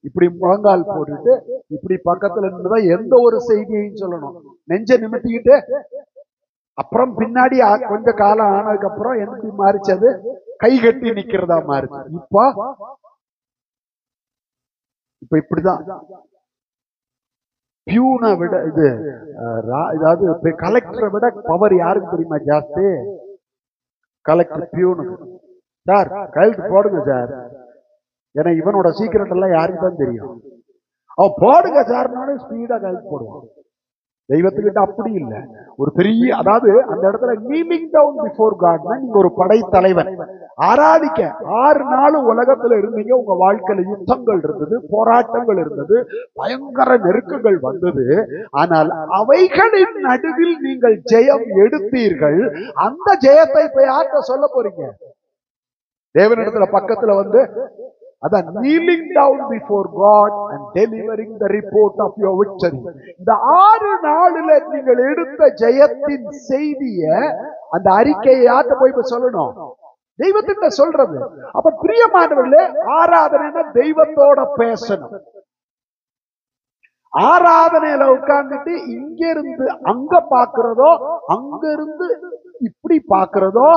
இப்படி முழங்கால் போட்டுட்டு இப்படி பக்கத்துல நின்றுதான் எந்த ஒரு செய்தியையும் சொல்லணும். நெஞ்ச நிமித்திக்கிட்டு அப்புறம் பின்னாடி கொஞ்ச காலம் ஆனதுக்கு அப்புறம் எனக்கு மாறிச்சது கை கட்டி நிக்கிறதா மாறிச்சு. இப்ப இப்படிதான் பியூனை விட இது அதாவது கலெக்டரை விட பவர் யாருக்கு தெரியுமா ஜாஸ்தி? கலெக்டர் பியூனுக்கு. சார் கையெழுத்து போடுங்க சார், ஏன்னா இவனோட சீக்கிரட் எல்லாம் யாருக்கு தான் தெரியும். அவன் போடுங்க சார்னாலே ஸ்பீடா கையெழுத்து போடுவான். தெய்வத்துக்கிட்ட அப்படி இல்லை. ஒரு பெரிய, அதாவது அந்த இடத்துல kneeling down before God, நீங்க ஒரு படைத்தலைவன் ஆராதிக்க 6 நாள் உலகத்துல இருந்தீங்க. உங்க வாழ்க்கையில யுத்தங்கள் இருந்தது, போராட்டங்கள் இருந்தது, பயங்கர நெருக்கங்கள் வந்தது. ஆனால் அவைகளின் நடுவில் நீங்கள் ஜெயம் எடுத்தீர்கள். அந்த ஜெயத்தை இப்ப யார்கிட்ட சொல்ல போறீங்க? தேவனிடத்துல பக்கத்துல வந்து அதான் kneeling down before God and delivering the report of your victory. இந்த 6 நாளில நீங்கள் எடுத்த ஜெயத்தின் செய்திய, அந்த அறிக்கையை யார்கிட்ட போய் சொல்லணும்? தெய்வத்திட்ட சொல்றது. அப்ப பிரியமானவர்களே, ஆராதனைனா தெய்வத்தோட பேசணும். ஆராதனையில உட்கார்ந்துட்டு இங்க இருந்து அங்க பாக்குறதோ, அங்க இருந்து இப்படி பாக்குறதோ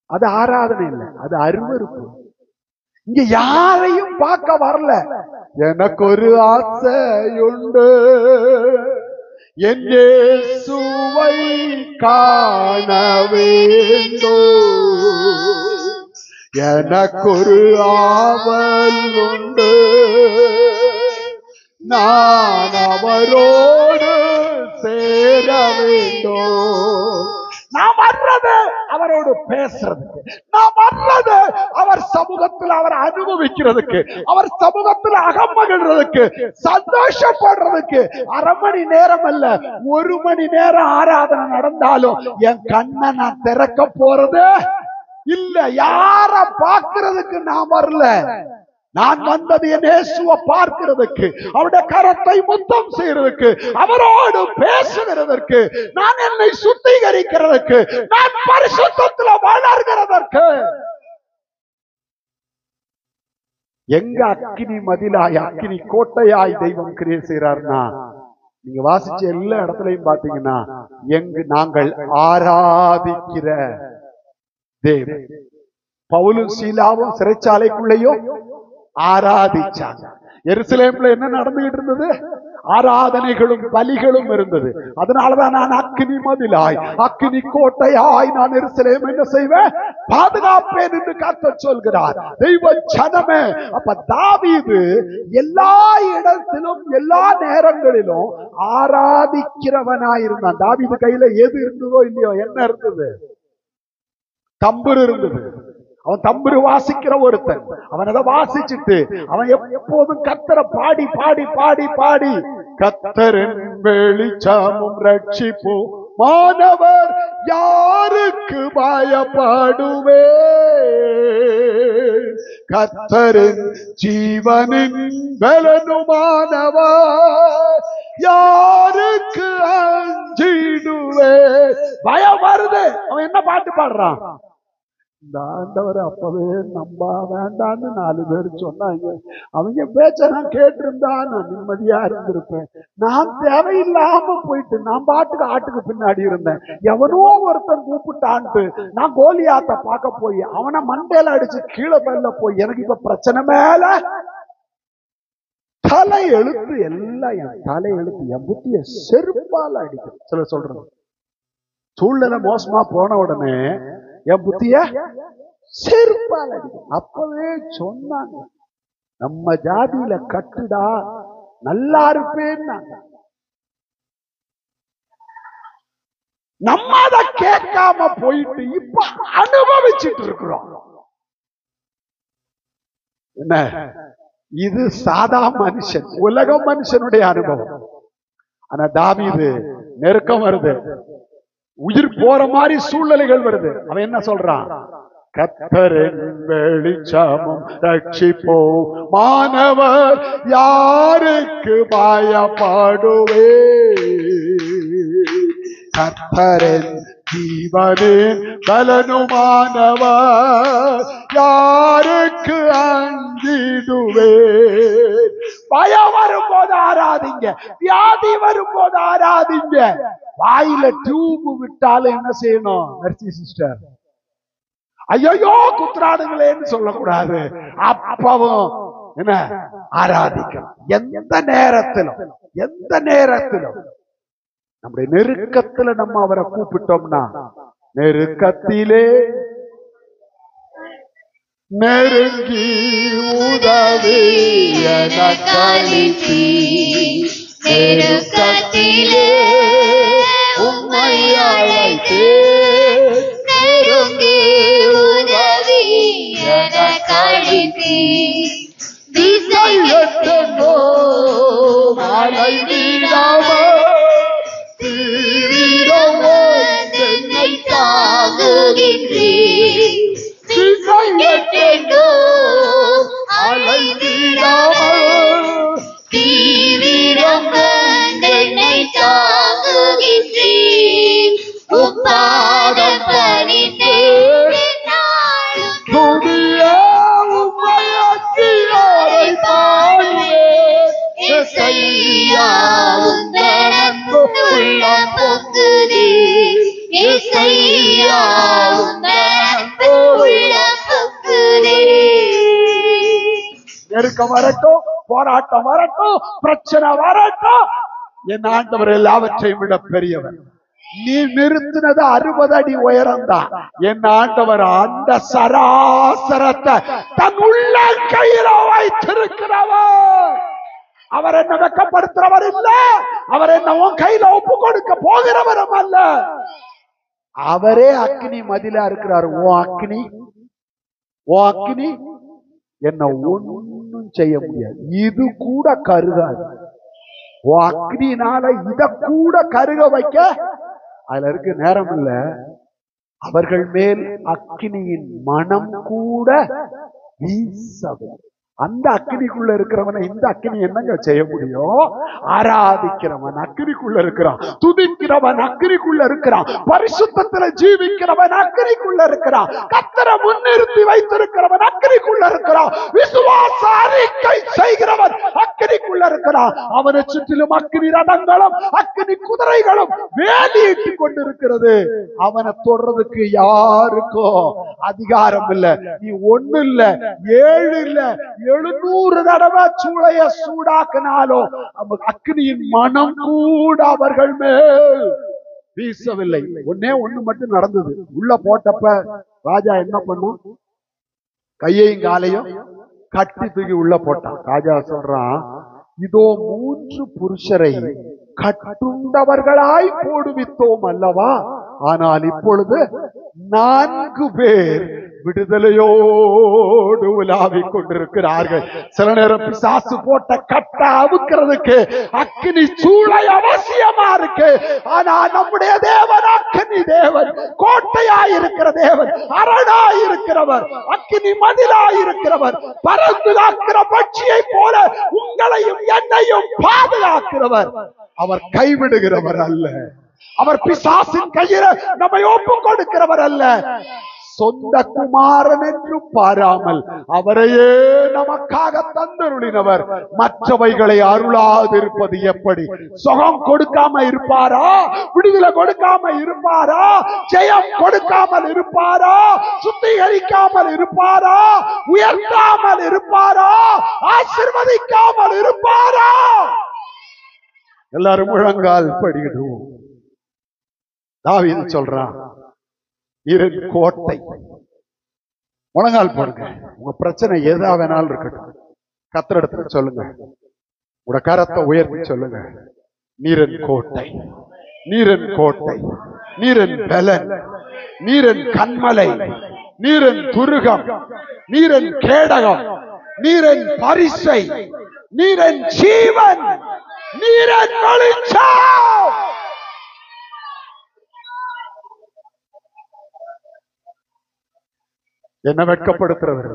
அது ஆராதனை இல்லை, அது அருவருப்பு. இங்க யாரையும் பார்க்க வரல. எனக்கு ஒரு ஆசையுண்டு, என் இயேசுவை காண வேண்டும். எனக்கு ஒரு ஆவல் உண்டு, நான் அவரோடு சேர வேண்டும். நான் வர்றது அவரோடு பேசுறதுக்கு, நான் வர்றது அவர் சமூகத்தில் அவர் அனுபவிக்கிறதுக்கு, அவர் சமூகத்தில் அகமகிழ்றதுக்கு, சந்தோஷப்படுறதுக்கு. 1/2 மணி நேரம் அல்ல, 1 மணி நேரம் ஆராதனை நடந்தாலும் என் கண்ணை நான் திறக்க போறது இல்ல. யார பார்க்கிறதுக்கு நான் வரல, நான் வந்தது என் இயேசுவை பார்க்கிறதுக்கு, அவருடைய கரத்தை முத்தம் செய்யறதுக்கு, அவரோடு பேசுகிறதற்கு, நான் என்னை சுத்திகரிக்கிறதுக்கு, நான் பரிசுத்தத்துல வளர்கிறதற்கு. எங்க அக்கினி மதிலாய், அக்கினி கோட்டையாய் தெய்வம் கிரியை செய்யறாருன்னா, நீங்க வாசிச்ச எல்லா இடத்துலயும் பாத்தீங்கன்னா எங்கு நாங்கள் ஆராதிக்கிற தேவன். பவுலும் சீலாவும் சிறைச்சாலைக்குள்ளேயும் ஆராதிச்சாங்க. எருசலேம்ல என்ன நடந்துகிட்டு இருந்தது? ஆராதனைகளும் பலிகளும் இருந்தது. அதனாலதான் நான் அக்கினி மதிலாய், அக்கினி கோட்டையாய் நான் எருசலேம் என்ன செய்வேன்? பாதுகாப்பேன் என்று கர்த்தர் சொல்கிறார். தெய்வ ஜனமே, அப்ப தாவீது எல்லா இடத்திலும் எல்லா நேரங்களிலும் ஆராதிக்கிறவனாயிருந்தான். தாவீது கையில எது இருந்ததோ இல்லையோ, என்ன இருந்தது? தம்புரு இருந்தது. அவன் தம்புரு வாசிக்கிற ஒருத்தன். அவன் அதை வாசிச்சுட்டு அவன் எப்போதும் கர்த்தரை பாடி பாடி பாடி பாடி, கர்த்தரின் வெளிச்சமும் ரட்சிப்பும் மானவர் யாருக்கு பயப்படுவே, கர்த்தரின் ஜீவனின் பலனுமானவர் யாருக்கு அஞ்சிடுவே. பயம் வருது, அவன் என்ன பாட்டு பாடுறான்? இந்த ஆண்டவரை அப்பவே நம்ப வேண்டான்னு 4 பேர் சொன்னாங்க. அவங்க பேச்ச நான் கேட்டிருந்தா நான் நிம்மதியா இருந்திருப்பேன். நான் தேவையில்லாம போயிட்டு நான் பாட்டுக்கு ஆட்டுக்கு பின்னாடி இருந்தேன். எவனோ ஒருத்தன் கூப்பிட்டான்ட்டு நான் கோலியாத்த பார்க்க போய் அவனை மண்டையில அடிச்சு கீழே மேல போய் எனக்கு இப்ப பிரச்சனை மேல தலை எழுத்து, எல்லாம் என் தலை எழுத்து, என் புத்திய செருப்பால அடிக்கும். சில சொல்றது சூழ்நிலை மோசமா போன உடனே என் புத்திய செருப்பால அடிக்கும். அப்பவே சொன்னாங்க, நம்ம ஜாதியில கட்டுடா நல்லா இருப்பேன்னா. நம்ம அதை கேட்காம போயிட்டு இப்ப அனுபவிச்சுட்டு இருக்கிறோம். என்ன இது? சாதா மனுஷன், உலக மனுஷனுடைய அனுபவம். ஆனா தாவீது நெருக்கம் வருது, உயிர் போற மாதிரி சூழ்நிலைகள் வருது. அவன் என்ன சொல்றான்? கர்த்தரின் வெளிச்சமும் ரட்சிப்போ மானவர் யாருக்கு பயப்படுவே, கர்த்தரின் ஜீவனின் பலனுமானவர் யாருக்கு அஞ்சிடுவே. பயம் வரும்போது ஆராதிங்க, வியாதி வரும்போது ஆராதிங்க. வாயில டியூப் விட்டாலும் என்ன செய்யணும்? மெர்சி சிஸ்டர், ஐயோ குத்துறாடுங்களேன்னு சொல்லக்கூடாது. அப்பவும் என்ன ஆராதிக்கணும். எந்த நேரத்திலும் நம்முடைய நெருக்கத்துல நம்ம அவரை கூப்பிட்டோம்னா, நெருக்கத்திலே நெருங்கி உதவி எனக்களித்தி, நெருக்கத்திலே உம்மை அழைத்தே, நெருங்கி உதவி எனக்களித்தி, திசை எட்டோ மலை விடாமல் என்னை தாங்குகின்றீர், திசை எட்டோ அலை விடாமல் தீவிரம் என்னை தாங்குகின்றீர், உப்பாதம் பணிந்தே புதிய உம்மை அச்சியோரை பாடுவேன், இசையா உந்தன் அன்பு உள்ளம் பொங்குதே, இசையா உந்தன் அன்பு உள்ளம் பொங்குதே. நெருக்கம் வரட்டும், போராட்டம் வரட்டும், பிரச்சனை வரட்டும், என் ஆண்டவர் எல்லாவற்றையும் விட பெரியவர். நீ நிறுத்தினது 60 அடி உயரம் தான். என் ஆண்டவர் அந்த சராசரத்தை தன் உள்ள கையில வைத்திருக்கிறவர். அவர் என்ன வெக்கப்படுத்துறவர் இல்ல, அவர் என்ன உன் கையில ஒப்பு கொடுக்க போகிறவரும் அல்ல. அவரே அக்னி மதிலா இருக்கிறார். உன் அக்னி என்ன ஒன்னும் செய்ய முடியாது. இது கூட கருகாது. உன் அக்னினால இத கூட கருக வைக்க அதுல இருக்கு நேரம் இல்ல. அவர்கள் மேல் அக்னியின் மனம் கூட வீசவில்லை. அந்த அக்னிக்குள்ள இருக்கிறவனை இந்த அக்னி என்னங்க செய்ய முடியும்? ஆராதிக்கிறவன் அக்னிக்குள்ள இருக்கிறான், துதிக்கிறவன் அக்னிக்குள்ள இருக்கிறான், பரிசுத்தத்துல ஜீவிக்கிறவன் அக்னிக்குள்ள இருக்கிறான், கர்த்தரை முன்னிறுத்தி வைத்திருக்கிறவன் அக்னிக்குள்ள இருக்கிறான், விசுவாச அறிக்கை செய்கிறவன் அக்னிக்குள்ள இருக்கிறான். அவனை சுற்றிலும் அக்னி ரதங்களும் அக்னி குதிரைகளும் வேலியிட்டு கொண்டிருக்கிறது. அவனை தொடர்றதுக்கு யாருக்கும் அதிகாரம் இல்ல. நீ 1 இல்ல 7 இல்ல 700 தடவை சூளைய சூடாக்கினாலும் அக்னியின் மனம் கூட அவர்கள் மேல் வீசவில்லை. ஒண்ணு மட்டும் நடந்தது. உள்ள போட்டப்ப ராஜா என்ன பண்ணும்? கையையும் காலையும் கட்டி தூக்கி உள்ள போட்டான். ராஜா சொல்றான், இதோ 3 புருஷரை கட்டுண்டவர்களாய் போடுவித்தோம் அல்லவா, ஆனால் இப்பொழுது 4 பேர் விடுதலையோடு உலாவிக் கொண்டிருக்கிறார்கள். சில நேரம் பிசாசு போட்ட கட்ட அவுக்கிறதுக்கு அக்னி சூளை அவசியமா இருக்கு. ஆனா நம்முடைய தேவன் அக்னி தேவன், கோட்டையாயிருக்கிற தேவன், அரணாயிருக்கிறவர், அக்னி மதிலாயிருக்கிறவர், பறந்து காக்கிற பட்சியை போல உங்களையும் என்னையும் பாதுகாக்கிறவர். அவர் கைவிடுகிறவர் அல்ல. அவர் பிசாசின் கையில நம்மை ஒப்பு கொடுக்கிறவர் அல்ல. சொந்த குமாரன் என்றும் பாராமல் அவரையே நமக்காக தந்தருளினவர் மற்றவைகளை அருளாதிருப்பது எப்படி? சுகம் கொடுக்காம இருப்பாரா? விடுதலை கொடுக்காம இருப்பாரா? ஜெயம் கொடுக்காமல் இருப்பாரா? சுத்திகரிக்காமல் இருப்பாரா? உயர்த்தாமல் இருப்பாரா? ஆசீர்வதிக்காமல் இருப்பாரா? எல்லாரும் முழங்கால் படிடுவோம். தாவீது சொல்றான், இரண் கோட்டை. முழங்கால் போடுங்க. உங்க பிரச்சனை எதா வேணாலும் இருக்கட்டும், கர்த்தரிடத்துல சொல்லுங்க. உங்க கரத்தை உயர்த்தி சொல்லுங்க, நீரன் கோட்டை, நீரன் கோட்டை, நீரன் பலன், நீரன் கண்மலை, நீரன் துருகம், நீரன் கேடகம், நீரன் பரிசை, நீரன் ஜீவன், நீரன் வெளிச்சம். என்ன வெட்கப்படுத்துறவர்,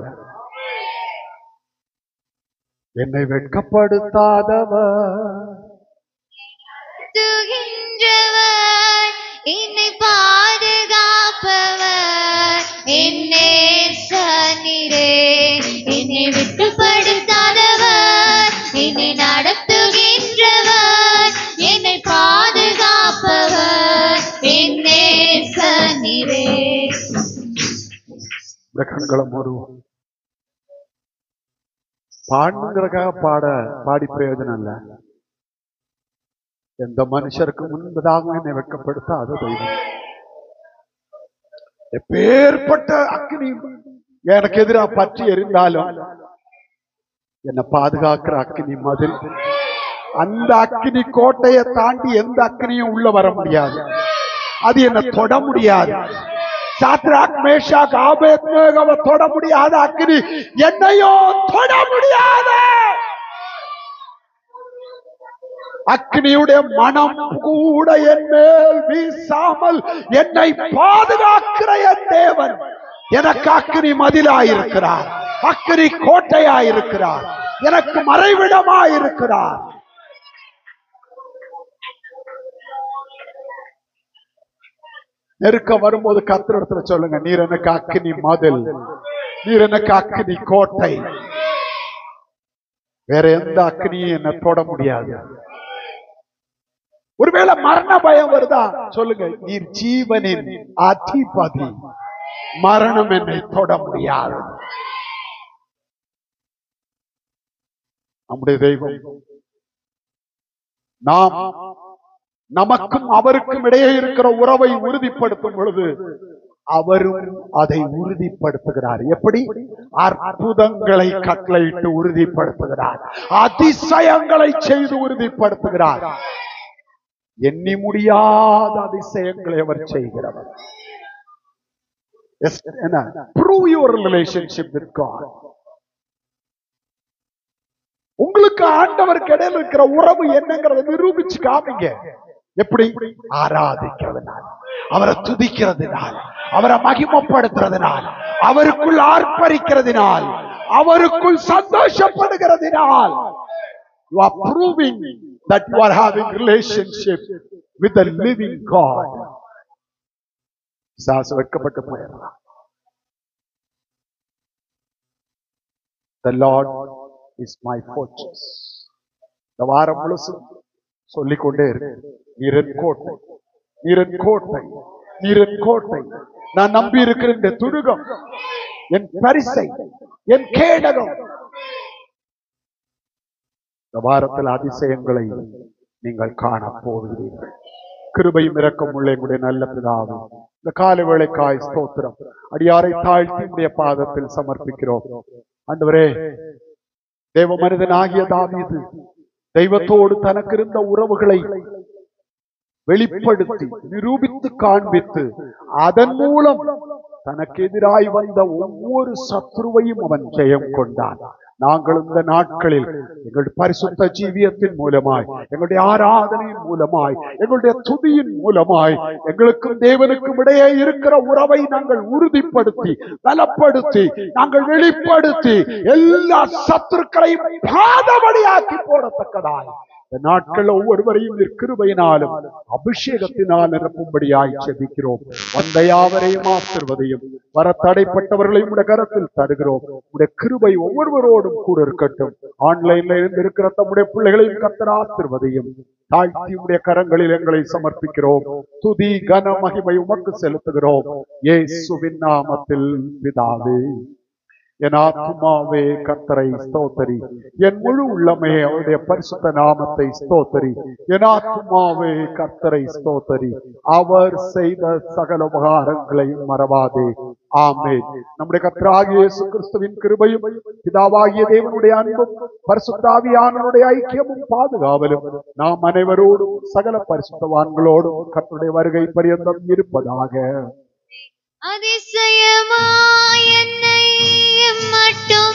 என்னை வெட்கப்படுத்தாதவர், என்னை பாதுகாப்பவர், என்னை சனிரே, என்னை வெட்கப்படுத்தாதவர், என்னை நடத்துகின்றவர், என்னை பாதுகாப்பவர், என்னை சனிரே. கண்களை மூடுவோம். பாடுங்கிறதுக்காக பாடி பிரயோஜனம் இல்ல. எந்த மனுஷருக்கு முன்பதாக என்னை வெட்கப்படுத்தாத தெய்வம், எப்பேற்பட்ட அக்னி எனக்கு எதிராக பற்றி எரிந்தாலும் என்னை பாதுகாக்கிற அக்னி மதில், அந்த அக்னி கோட்டையை தாண்டி எந்த அக்னியும் உள்ள வர முடியாது, அது என்னை தொட முடியாது. சாத்ராக் மேஷாக் ஆபேத்நேகோவை தொட முடியாத அக்னி என்னையோ தொட முடியாது. அக்னியுடைய மனம் கூட என் மேல் வீசாமல் என்னை பாதுகாக்கிற என் தேவன் எனக்கு அக்னி மதிலாயிருக்கிறார், அக்னி கோட்டையாயிருக்கிறார், எனக்கு மறைவிடமாயிருக்கிறார். நெருக்கம் வரும்போது கர்த்தரிடத்துல சொல்லுங்க, நீர் எனக்கு அக்னி மதில், நீர் எனக்கு அக்னி கோட்டை, வேற எந்த அக்னியும் என்ன தொட முடியாது. ஒருவேளை மரண பயம் வருதா சொல்லுங்க, நீர் ஜீவனின் அதிபதி, மரணம் என்னை தொட முடியாது. நம்முடைய தெய்வம் நாம் நமக்கும் அவருக்கும் இடையே இருக்கிற உறவை உறுதிப்படுத்தும் பொழுது அவரும் அதை உறுதிப்படுத்துகிறார். எப்படி? அற்புதங்களை கட்டளையிட்டு உறுதிப்படுத்துகிறார், அதிசயங்களை செய்து உறுதிப்படுத்துகிறார். எண்ணி முடியாத அதிசயங்களை அவர் செய்கிறவர். Prove your relationship with God. உங்களுக்கு ஆண்டவருக்கு இடையில இருக்கிற உறவு என்னங்கிறத நிரூபிச்சு காமிங்க. எப்படி? ஆராதிக்கிறதுனால, அவரை துதிக்கிறதுனால், அவரை மகிமைப்படுத்துறதுனால், அவருக்குள் ஆர்ப்பரிக்கிறதுனால், அவருக்குள் சந்தோஷப்படுகிறதுனால் you are proving that you are having relationship with the living God. சாசு வெட்கப்பட்டு போயிடலாம். The Lord is my fortress. இந்த வாரம் முழுசும் சொல்லிக்கொண்டே இருக்கு, நீரன் கோட்டை, நீரன் கோட்டை, நீரன் கோட்டை, நான் நம்பி இருக்கிற இந்த துருகம், என் பரிசை, என் கேடகம். இந்த வாரத்தில் அதிசயங்களை நீங்கள் காண போகிறீர்கள். கிருபையும் இரக்கம் உள்ள எங்களுடைய நல்ல பிதாவே, இந்த காலை வேளைக்காய் ஸ்தோத்திரம். அடியாரை தாழ்த்தி உடைய பாதத்தில் சமர்ப்பிக்கிறோம். ஆண்டவரே, தேவ மனிதனாகிய தாவீது தெய்வத்தோடு தனக்கு இருந்த உறவுகளை வெளிப்படுத்தி நிரூபித்து காண்பித்து அதன் மூலம் தனக்கு எதிராய் வந்த ஒவ்வொரு சத்ருவையும் அவன் ஜெயம் கொண்டான். நாங்கள் இந்த நாட்களில் எங்களுடைய பரிசுத்த ஜீவியத்தின் மூலமாய், எங்களுடைய ஆராதனையின் மூலமாய், எங்களுடைய துதியின் மூலமாய் எங்களுக்கும் தேவனுக்கும் இடையே இருக்கிற உறவை நாங்கள் உறுதிப்படுத்தி பலப்படுத்தி நாங்கள் வெளிப்படுத்தி எல்லா சத்துருக்களையும் பாதபடியாக்கி போடத்தக்கதாய் இந்த நாட்கள் ஒவ்வொருவரையும் கிருபையினாலும் அபிஷேகத்தினால் நிரப்பும்படியாய் செபிக்கிறோம். வந்த யாவரையும் ஆசீர்வதியும், வர தடைப்பட்டவர்களையும் உடைய கரத்தில் தருகிறோம். உடைய கிருபை ஒவ்வொருவரோடும் கூட இருக்கட்டும். ஆன்லைன்ல இருந்து இருக்கிற தம்முடைய பிள்ளைகளையும் கர்த்தர் ஆசீர்வதியும். தாழ்த்தி உடைய கரங்களில் எங்களை சமர்ப்பிக்கிறோம். துதி கன மகிமை உமக்கு செலுத்துகிறோம். இயேசுவின் நாமத்தில் பிதாவே. என் ஆத்துமாவே கர்த்தரை ஸ்தோத்தரி, என் முழு உள்ளமே அவருடைய பரிசுத்த நாமத்தை ஸ்தோத்தரி. என் ஆத்துமாவே கர்த்தரை ஸ்தோத்தரி, அவர் செய்த சகல உபகாரங்களையும் மறவாதே. ஆமென். நம்முடைய கர்த்தராகிய இயேசு கிறிஸ்துவின் கிருபையும் பிதாவாகிய தேவனுடைய அன்பும் பரிசுத்த ஆவியானவருடைய ஐக்கியமும் பாதுகாவலும் நாம் அனைவரோடும் சகல பரிசுத்தவான்களோடும் கர்த்தருடைய வருகை பரியந்தம் இருப்பதாக. அதிசயமாய் என்னை மட்டும்